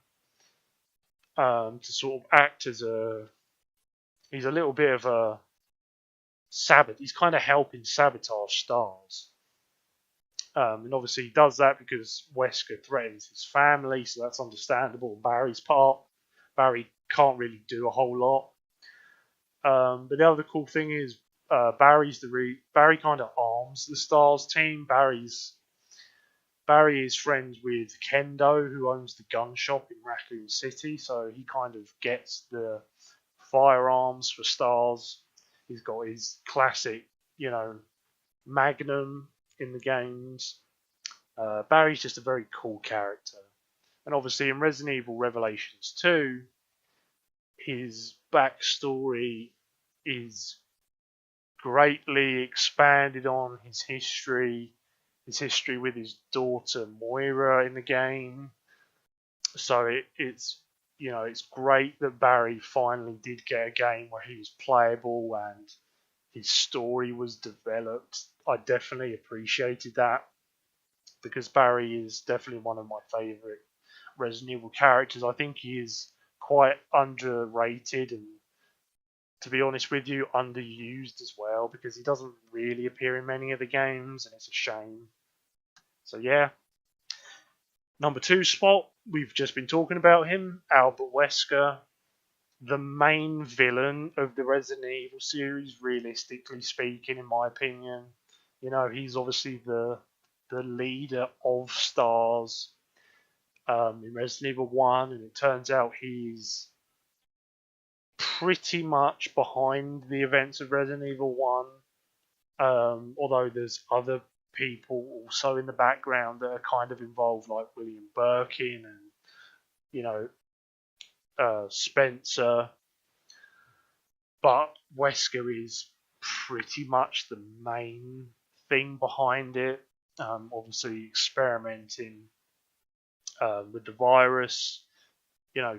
to sort of act as he's a little bit of a he's kind of helping sabotage STARS. And obviously he does that because Wesker threatens his family, so that's understandable on Barry's part. Barry can't really do a whole lot. But the other cool thing is Barry kind of arms the Stars team. Barry is friends with Kendo, who owns the gun shop in Raccoon City, so he kind of gets the firearms for Stars. He's got his classic, Magnum in the games. Barry's just a very cool character. And obviously in Resident Evil Revelations 2, his backstory is greatly expanded on his history with his daughter Moira in the game. So it's great that Barry finally did get a game where he was playable and his story was developed. I definitely appreciated that because Barry is definitely one of my favourite Resident Evil characters. I think he is quite underrated and, to be honest with you, underused as well because he doesn't really appear in many of the games and it's a shame. So yeah, number 2 spot, we've just been talking about him, Albert Wesker, the main villain of the Resident Evil series, realistically speaking, in my opinion. He's obviously the leader of Stars in Resident Evil 1, and it turns out he's pretty much behind the events of Resident Evil 1, although there's other people also in the background that are kind of involved, like William Birkin and, Spencer. But Wesker is pretty much the main thing behind it. Obviously, experimenting with the virus,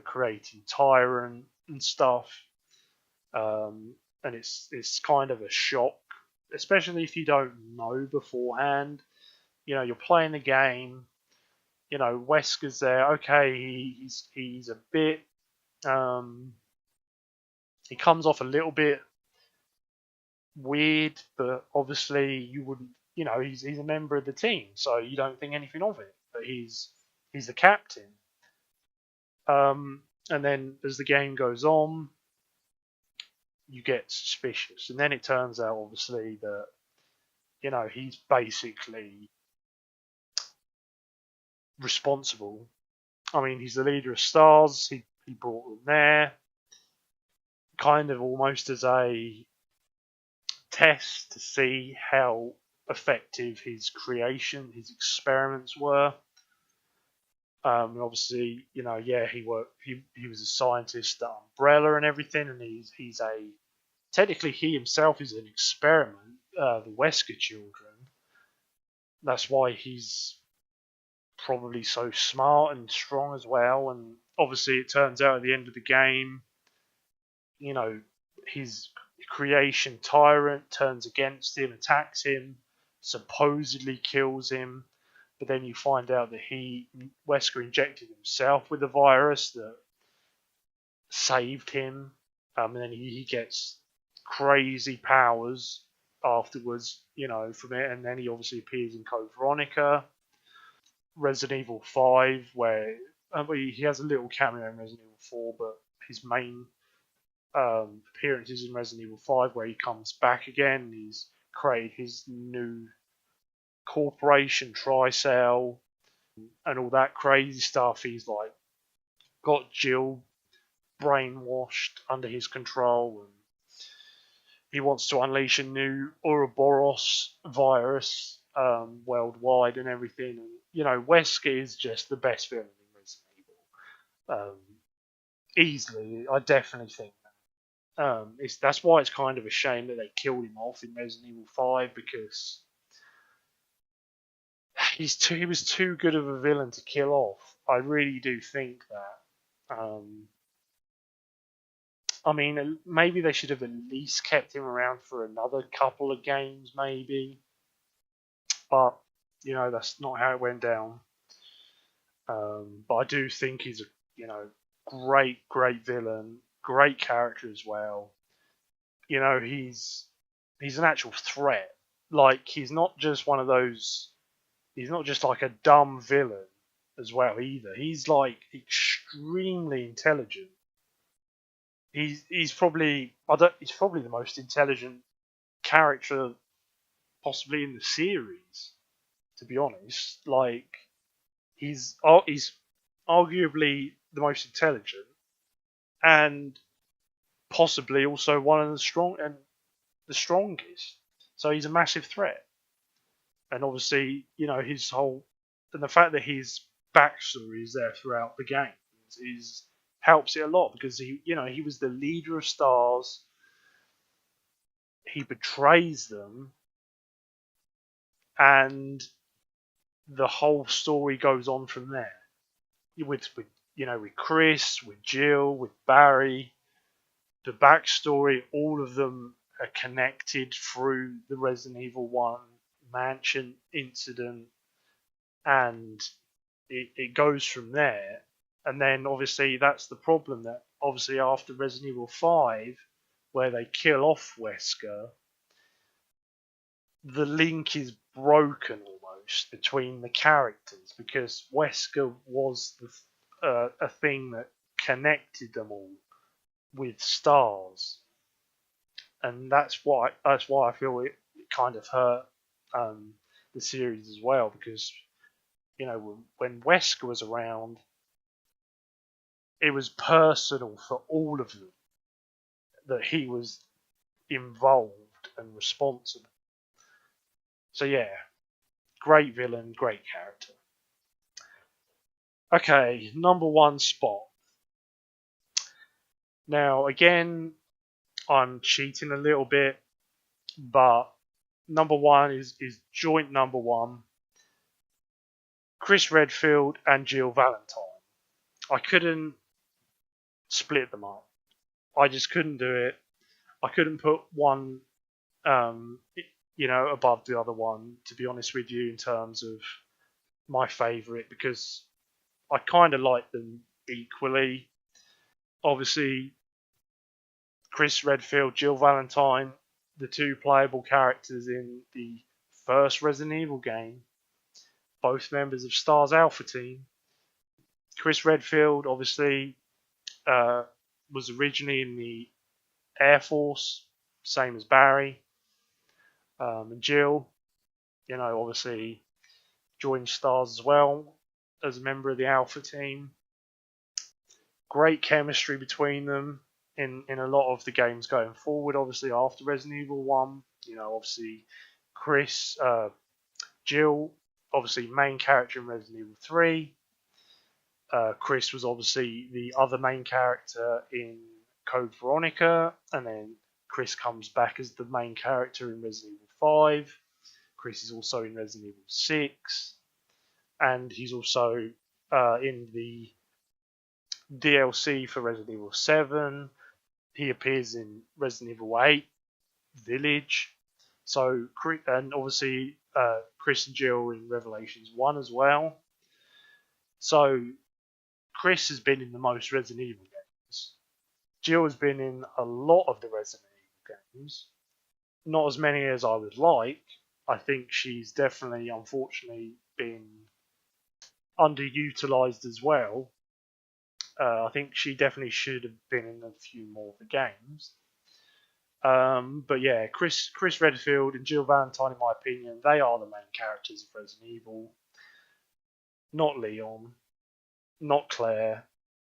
creating Tyrant and stuff. And it's kind of a shock, especially if you don't know beforehand. You're playing the game. Wesker's there. Okay, he's a bit. He comes off a little bit weird, but obviously you wouldn't. He's a member of the team, so you don't think anything of it. But he's the captain. And then as the game goes on, you get suspicious, and then it turns out obviously that he's basically responsible. I mean, he's the leader of Stars. He brought them there, kind of almost as a test to see how effective his his experiments were. And obviously, he worked. He was a scientist at Umbrella and everything, and he's a technically he himself is an experiment. The Wesker children. That's why he's probably so smart and strong as well. And obviously, it turns out at the end of the game, his creation Tyrant turns against him, attacks him, supposedly kills him. But then you find out that Wesker injected himself with the virus that saved him. And then he gets crazy powers afterwards, from it. And then he obviously appears in Code Veronica, Resident Evil 5, where he has a little cameo in Resident Evil 4, but his main appearances in Resident Evil 5, where he comes back again. He's created his new corporation, Tricell, and all that crazy stuff. He's like got Jill brainwashed under his control, and he wants to unleash a new Ouroboros virus worldwide and everything. And Wesker is just the best villain in Resident Evil. Easily, I definitely think that. That's why it's kind of a shame that they killed him off in Resident Evil 5 because he was too good of a villain to kill off. I really do think that. I mean, maybe they should have at least kept him around for another couple of games, maybe. But that's not how it went down. But I do think he's a great villain, great character as well. He's an actual threat. Like he's not just one of those. He's not just like a dumb villain as well either. He's like extremely intelligent. he's probably he's probably the most intelligent character possibly in the series. To be honest, like he's arguably the most intelligent and possibly also one of the strongest. So he's a massive threat. And obviously, his whole and the fact that his backstory is there throughout the game is helps it a lot because he was the leader of stars. He betrays them, and the whole story goes on from there. With Chris, with Jill, with Barry, the backstory, all of them are connected through the Resident Evil 1 mansion incident, and it goes from there. And then obviously that's the problem that obviously after Resident Evil 5, where they kill off Wesker, the link is broken almost between the characters because Wesker was a thing that connected them all with stars, and that's why I feel it kind of hurt the series as well because when Wesker was around, it was personal for all of them that he was involved and responsible. So yeah, great villain, great character. Okay, number one spot. Now again, I'm cheating a little bit, but number one is joint number one. Chris Redfield and Jill Valentine. I couldn't split them up. I just couldn't do it. I couldn't put one, um, above the other one. To be honest with you, in terms of my favourite, because I kind of like them equally. Obviously, Chris Redfield, Jill Valentine, the two playable characters in the first Resident Evil game, both members of STAR's Alpha team. Chris Redfield, obviously, uh, was originally in the Air Force, same as Barry. And Jill, obviously joined STARS as well as a member of the Alpha team. Great chemistry between them in a lot of the games going forward. Obviously, after Resident Evil 1, obviously Chris, Jill, obviously main character in Resident Evil 3. Chris was obviously the other main character in Code Veronica, and then Chris comes back as the main character in Resident Evil 5. Chris is also in Resident Evil 6, and he's also in the DLC for Resident Evil 7. He appears in Resident Evil 8 Village. So, and obviously Chris and Jill in Revelations 1 as well. So, Chris has been in the most Resident Evil games. Jill has been in a lot of the Resident Evil games. Not as many as I would like. I think she's definitely, unfortunately, been underutilized as well. I think she definitely should have been in a few more of the games. But yeah, Chris Redfield and Jill Valentine, in my opinion, they are the main characters of Resident Evil. Not Leon, not Claire.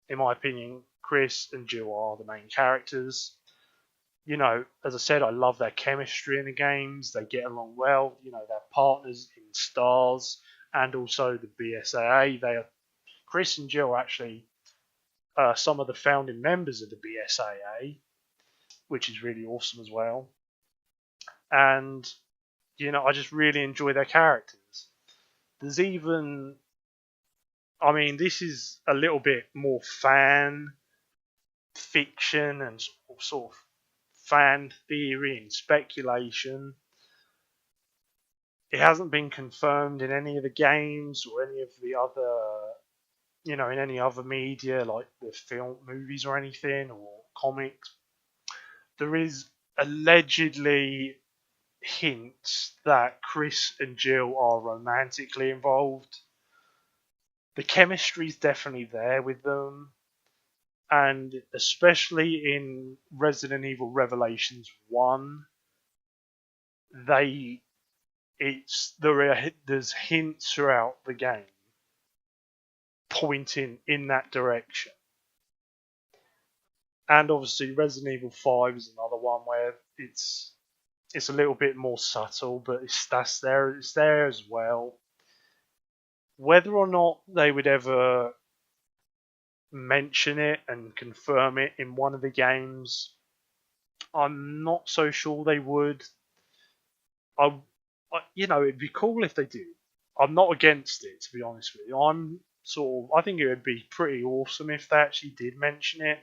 In my opinion, Chris and Jill are the main characters. As I said, I love their chemistry in the games. They get along well. They're partners in STARS and also the BSAA. Chris and Jill are actually some of the founding members of the BSAA, which is really awesome as well. And I just really enjoy their characters. There's even, this is a little bit more fan fiction and sort of fan theory and speculation. It hasn't been confirmed in any of the games or any of the other, in any other media like the film, movies, or anything, or comics. There is allegedly hints that Chris and Jill are romantically involved. The chemistry is definitely there with them. and especially in Resident Evil Revelations 1, there's hints throughout the game pointing in that direction. And obviously Resident Evil 5 is another one where it's a little bit more subtle, but it's there as well. Whether or not they would ever mention it and confirm it in one of the games, I'm not so sure they would. It'd be cool if they do. I'm not against it, to be honest with you. I think it would be pretty awesome if they actually did mention it.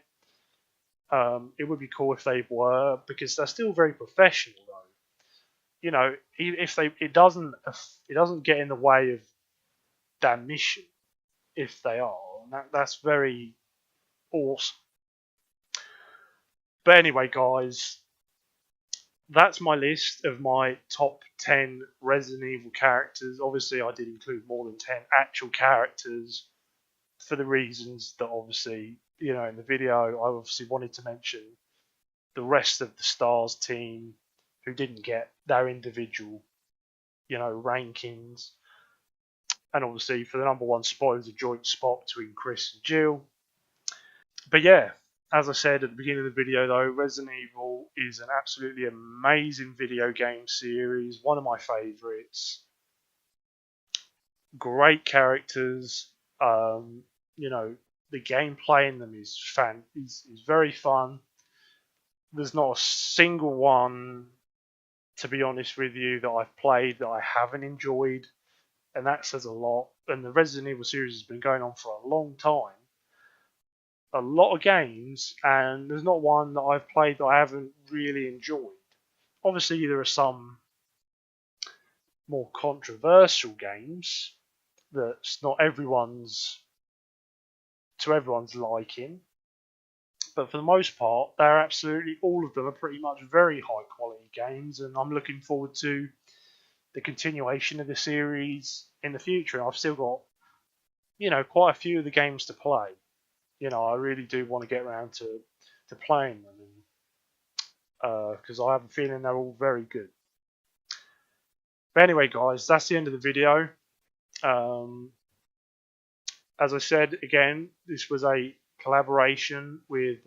It would be cool if they were, because they're still very professional, though. You know, if it doesn't get in the way of their mission, if they are, and that's very awesome. But anyway, guys, that's my list of my top 10 Resident Evil characters. Obviously, I did include more than 10 actual characters for the reasons that obviously, in the video, I obviously wanted to mention the rest of the Stars team who didn't get their individual, rankings. And obviously, for the number one spot, it was a joint spot between Chris and Jill. But yeah, as I said at the beginning of the video, though, Resident Evil is an absolutely amazing video game series. One of my favourites. Great characters. The gameplay in them is very fun. There's not a single one, to be honest with you, that I've played that I haven't enjoyed. And that says a lot. And the Resident Evil series has been going on for a long time. A lot of games, and there's not one that I've played that I haven't really enjoyed. Obviously, there are some more controversial games that's not everyone's liking, but for the most part, all of them are pretty much very high quality games, and I'm looking forward to the continuation of the series in the future. And I've still got, quite a few of the games to play. I really do want to get around to playing them, because I have a feeling they're all very good. But anyway, guys, that's the end of the video. As I said, again, this was a collaboration with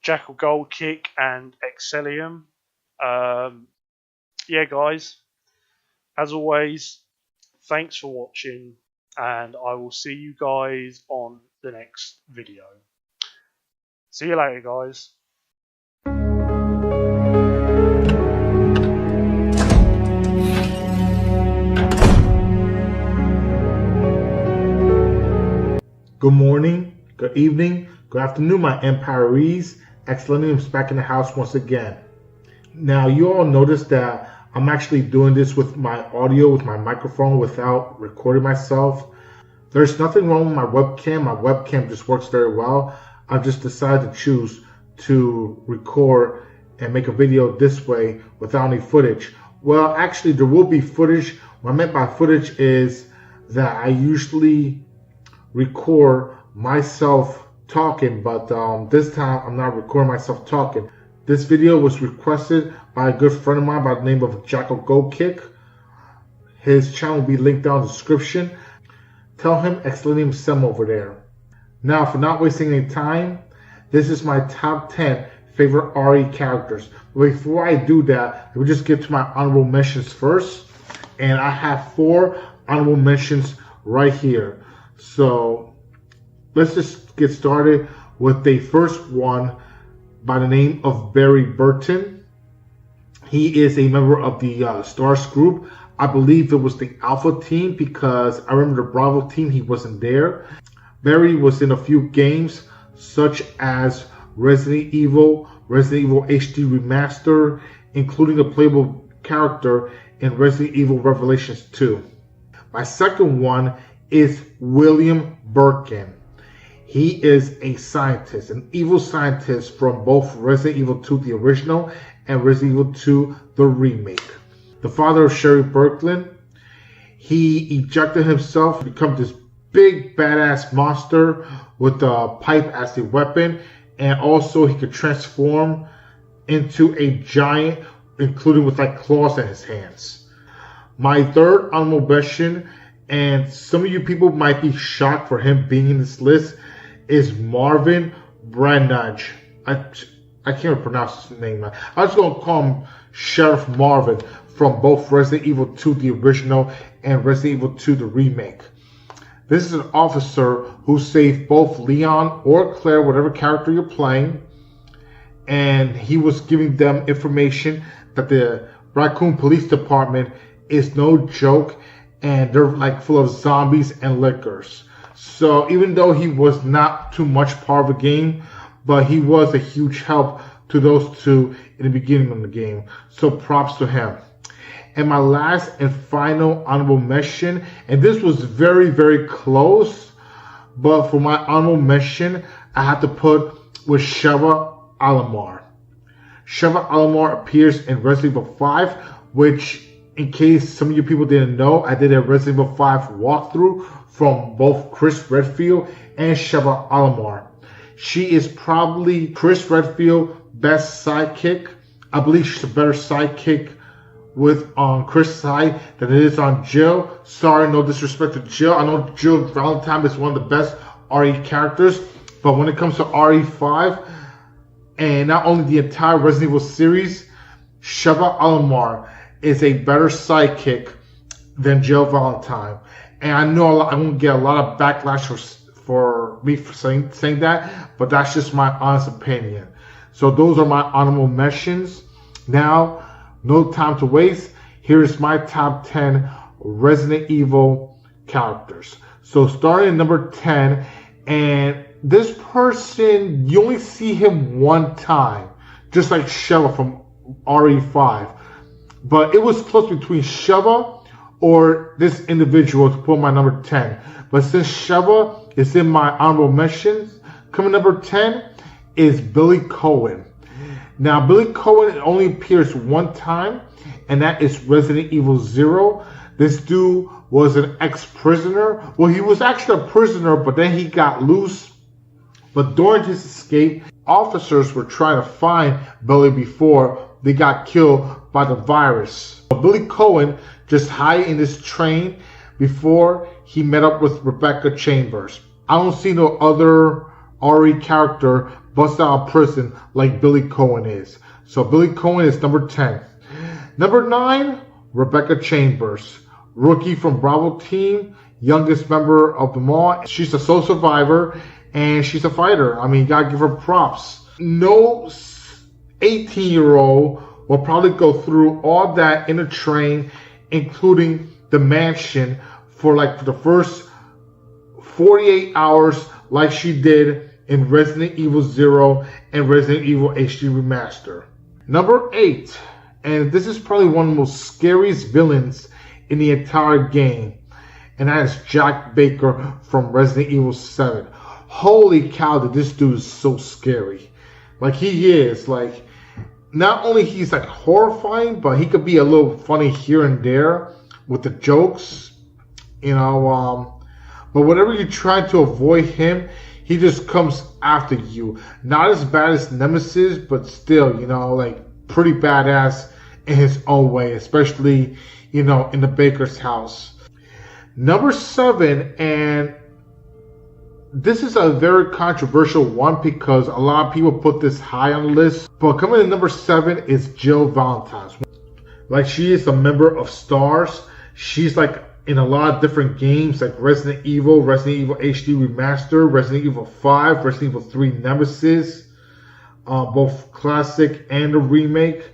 JackalGoldKick and Exlenninum. Yeah, guys, as always, thanks for watching, and I will see you guys on the next video. See you later, guys. Good morning, good evening, good afternoon, my Empirees. Exlenninum's back in the house once again. Now, you all noticed that I'm actually doing this with my audio, with my microphone, without recording myself. There's nothing wrong with my webcam. My webcam just works very well. I've just decided to choose to record and make a video this way without any footage. Well, actually, there will be footage. What I meant by footage is that I usually record myself talking, but this time I'm not recording myself talking. This video was requested by a good friend of mine by the name of JackalGoldKick. His channel will be linked down in the description. Tell him Exlenninum sent him over there. Now, for not wasting any time, this is my top 10 favorite RE characters. But before I do that, let me just get to my honorable mentions first. And I have 4 honorable mentions right here. So let's just get started with the first one by the name of Barry Burton. He is a member of the Stars group. I believe it was the Alpha team, because I remember the Bravo team, he wasn't there. Barry was in a few games such as Resident Evil HD Remaster, including a playable character in Resident Evil Revelations 2. My second one is William Birkin. He is a scientist, an evil scientist from both Resident Evil 2, the original, and Resident Evil 2, the remake. The father of Sherry Birkin. He ejected himself to become this big badass monster with the pipe as the weapon, and also he could transform into a giant, including with like claws in his hands. My third honorable mention, and some of you people might be shocked for him being in this list, is Marvin Branagh. I can't even pronounce his name. I'm just going to call him Sheriff Marvin from both Resident Evil 2, the original, and Resident Evil 2, the remake. This is an officer who saved both Leon or Claire, whatever character you're playing, and he was giving them information that the Raccoon Police Department is no joke, and they're like full of zombies and lickers. So even though he was not too much part of the game, but he was a huge help to those two in the beginning of the game. So props to him. And my last and final honorable mention, and this was very, very close, but for my honorable mention, I have to put with Sheva Alomar. Sheva Alomar appears in Resident Evil 5, which, in case some of you people didn't know, I did a Resident Evil 5 walkthrough from both Chris Redfield and Sheva Alomar. She is probably Chris Redfield's best sidekick. I believe she's a better sidekick on Chris' side than it is on Jill. Sorry, no disrespect to Jill. I know Jill Valentine is one of the best RE characters, but when it comes to RE5, and not only the entire Resident Evil series, Sheva Alomar is a better sidekick than Jill Valentine. And I know I'm going to get a lot of backlash for me for saying that, but that's just my honest opinion. So those are my honorable mentions. Now, no time to waste. Here's my top 10 Resident Evil characters. So starting at number 10, and this person, you only see him one time, just like Sheva from RE5. But it was close between Sheva or this individual to put my number 10. But since Sheva is in my honorable mentions, coming number 10 is Billy Cohen. Now, Billy Cohen only appears one time, and that is Resident Evil 0. This dude was an ex-prisoner. Well, he was actually a prisoner, but then he got loose. But during his escape, officers were trying to find Billy before they got killed by the virus. So Billy Cohen just hid in this train before he met up with Rebecca Chambers. I don't see no other RE character bust out of prison like Billy Cohen is. So Billy Cohen is number 10. Number 9, Rebecca Chambers. Rookie from Bravo team, youngest member of them all. She's a sole survivor and she's a fighter. I mean, you gotta give her props. No 18-year-old will probably go through all that in a train, including the mansion, for the first 48 hours like she did in Resident Evil 0 and Resident Evil HD Remaster. Number 8, and this is probably one of the most scariest villains in the entire game, and that is Jack Baker from Resident Evil 7. Holy cow, that this dude is so scary. He is, not only he's horrifying, but he could be a little funny here and there with the jokes, but whenever you try to avoid him, he just comes after you. Not as bad as Nemesis, but still, pretty badass in his own way, especially, in the Baker's house. Number 7, and this is a very controversial one because a lot of people put this high on the list, but coming in number 7 is Jill Valentine. She is a member of STARS. She's in a lot of different games like Resident Evil HD Remaster, Resident Evil 5, Resident Evil 3 Nemesis, both classic and the remake.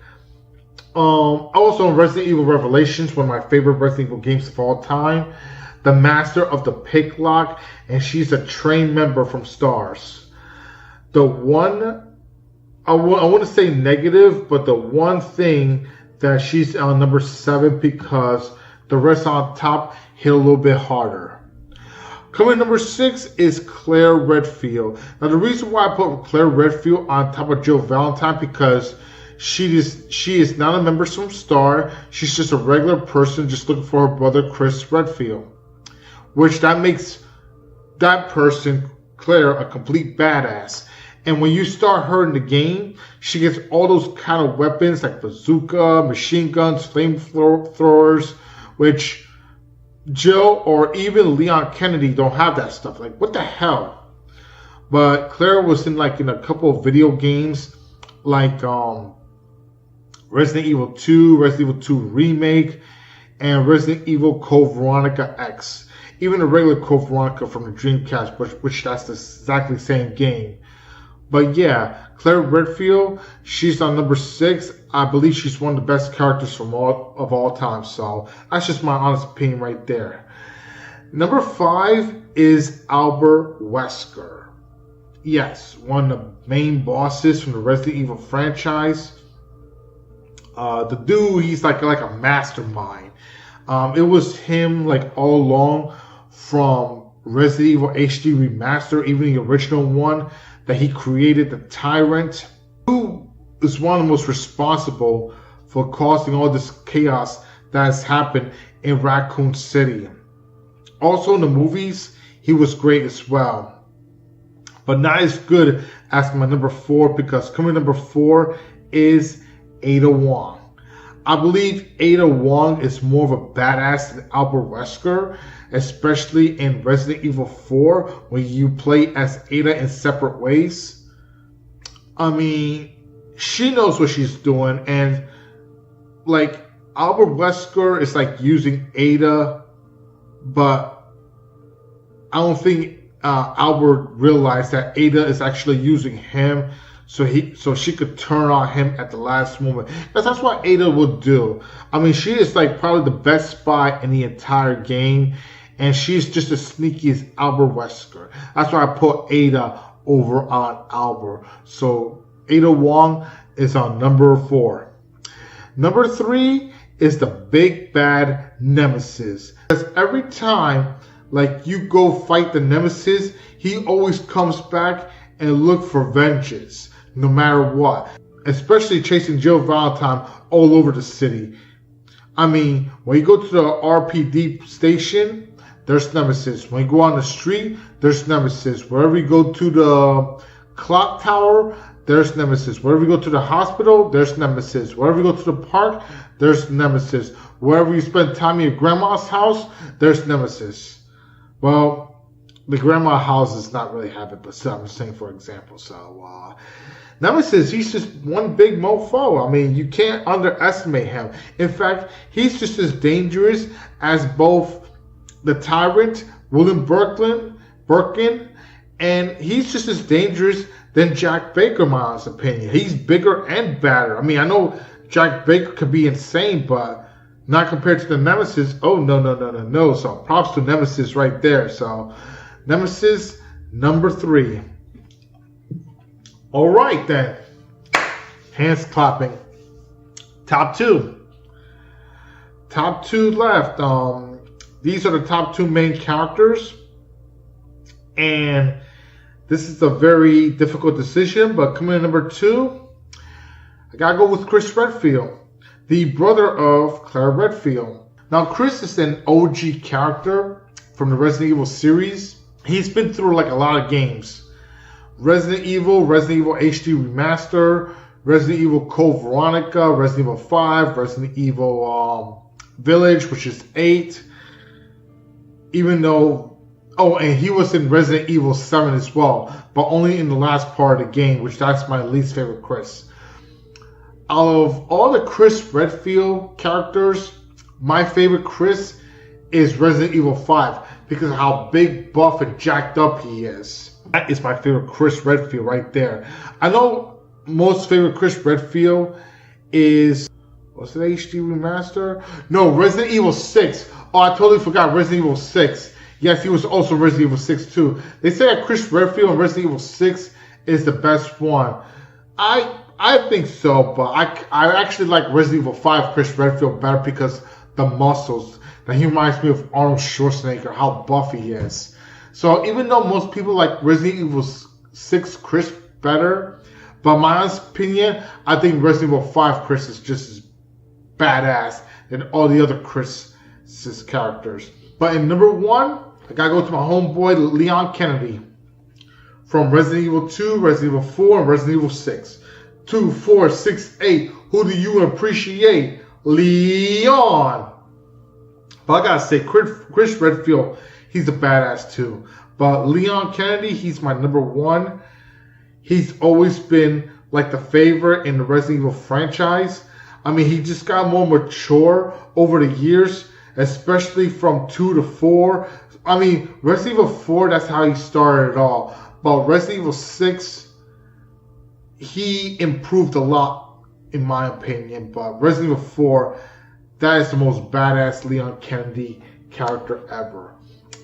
Also in Resident Evil Revelations, one of my favorite Resident Evil games of all time, the master of the pick lock, and she's a trained member from STARS. The one, I want to say negative, but the one thing that she's on number 7 because the rest on top hit a little bit harder. Coming number 6 is Claire Redfield. Now the reason why I put Claire Redfield on top of Jill Valentine because she is not a member from STAR. She's just a regular person just looking for her brother Chris Redfield. Which that makes that person Claire a complete badass. And when you start her in the game, she gets all those kind of weapons like bazooka, machine guns, flamethrowers, which Jill or even Leon Kennedy don't have that stuff. Like, what the hell? But Claire was in a couple of video games like Resident Evil 2, Resident Evil 2 Remake, and Resident Evil Code Veronica X. Even the regular Code Veronica from the Dreamcast, which that's the exactly same game. But yeah, Claire Redfield, she's on number 6. I believe she's one of the best characters of all time. So that's just my honest opinion right there. Number 5 is Albert Wesker. Yes, one of the main bosses from the Resident Evil franchise. The dude, he's like a mastermind. It was him all along from Resident Evil HD Remaster, even the original one, that he created the Tyrant, who is one of the most responsible for causing all this chaos that has happened in Raccoon City. Also in the movies, he was great as well. But not as good as my number 4, because coming number 4 is Ada Wong. I believe Ada Wong is more of a badass than Albert Wesker, especially in Resident Evil 4 when you play as Ada in separate ways. I mean, she knows what she's doing, and Albert Wesker is using Ada, but I don't think Albert realized that Ada is actually using him so she could turn on him at the last moment. Because that's what Ada would do. I mean, she is probably the best spy in the entire game, and she's just as sneaky as Albert Wesker. That's why I put Ada over on Albert. So Ada Wong is on number 4. Number 3 is the big bad Nemesis. Because every time you go fight the Nemesis, he always comes back and look for vengeance, no matter what. Especially chasing Jill Valentine all over the city. I mean, when you go to the RPD station, there's Nemesis. When you go on the street, there's Nemesis. Wherever you go to the clock tower, there's Nemesis. Wherever you go to the hospital, there's Nemesis. Wherever you go to the park, there's Nemesis. Wherever you spend time in your grandma's house, there's Nemesis. Well, the grandma house is not really habit, but I'm just saying for example. So, Nemesis, he's just one big mofo. I mean, you can't underestimate him. In fact, he's just as dangerous as both the Tyrant, William Birkin, and he's just as dangerous than Jack Baker, in my honest opinion. He's bigger and badder. I mean, I know Jack Baker could be insane, but not compared to the Nemesis. Oh, no. So props to Nemesis right there. So Nemesis, number 3. All right, then. Hands clapping. Top 2. Top 2 left. These are the top 2 main characters. And this is a very difficult decision, but coming in number 2, I gotta go with Chris Redfield, the brother of Claire Redfield. Now, Chris is an OG character from the Resident Evil series. He's been through a lot of games. Resident Evil HD Remaster, Resident Evil Code Veronica, Resident Evil 5, Resident Evil Village, which is 8. Even though, and he was in Resident Evil 7 as well, but only in the last part of the game, which that's my least favorite Chris. Out of all the Chris Redfield characters, my favorite Chris is Resident Evil 5 because of how big, buff, and jacked up he is. That is my favorite Chris Redfield right there. I know most favorite Chris Redfield is, was it HD Remaster? No, Resident Evil 6. Oh, I totally forgot Resident Evil 6. Yes, he was also Resident Evil 6 too. They say that Chris Redfield in Resident Evil 6 is the best one. I think so, but I actually like Resident Evil 5 Chris Redfield better because the muscles. That he reminds me of Arnold Schwarzenegger, how buff he is. So even though most people like Resident Evil 6 Chris better, but my honest opinion, I think Resident Evil 5 Chris is just as badass than all the other Chris's characters. But in number 1, I gotta go to my homeboy Leon Kennedy. from Resident Evil 2, Resident Evil 4, and Resident Evil 6. 2, 4, 6, 8. Who do you appreciate? Leon. But I gotta say, Chris Redfield, he's a badass too. But Leon Kennedy, he's my number one. He's always been like the favorite in the Resident Evil franchise. I mean, he just got more mature over the years, especially from 2 to 4. I mean, Resident Evil 4, that's how he started it all. But Resident Evil 6, he improved a lot, in my opinion. But Resident Evil 4, that is the most badass Leon Kennedy character ever.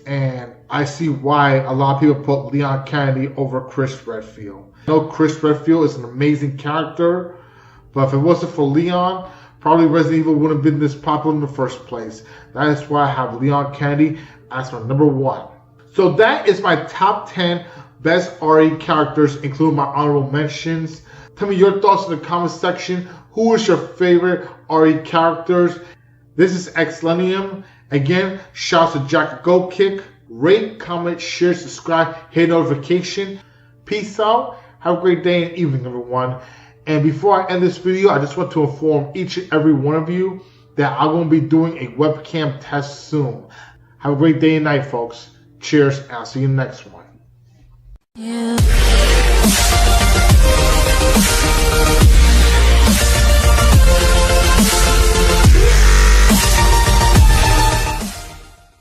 And I see why a lot of people put Leon Kennedy over Chris Redfield. I know Chris Redfield is an amazing character, but if it wasn't for Leon, probably Resident Evil wouldn't have been this popular in the first place. That is why I have Leon Kennedy as my number one. So that is my top 10 best RE characters, including my honorable mentions. Tell me your thoughts in the comment section. Who is your favorite RE characters? This is Exlenninum. Again, shouts to JackalGoldKick. Rate, comment, share, subscribe, hit notification. Peace out. Have a great day and evening, everyone. And before I end this video, I just want to inform each and every one of you that I'm going to be doing a webcam test soon. Have a great day and night, folks. Cheers, and I'll see you in the next one. Yeah.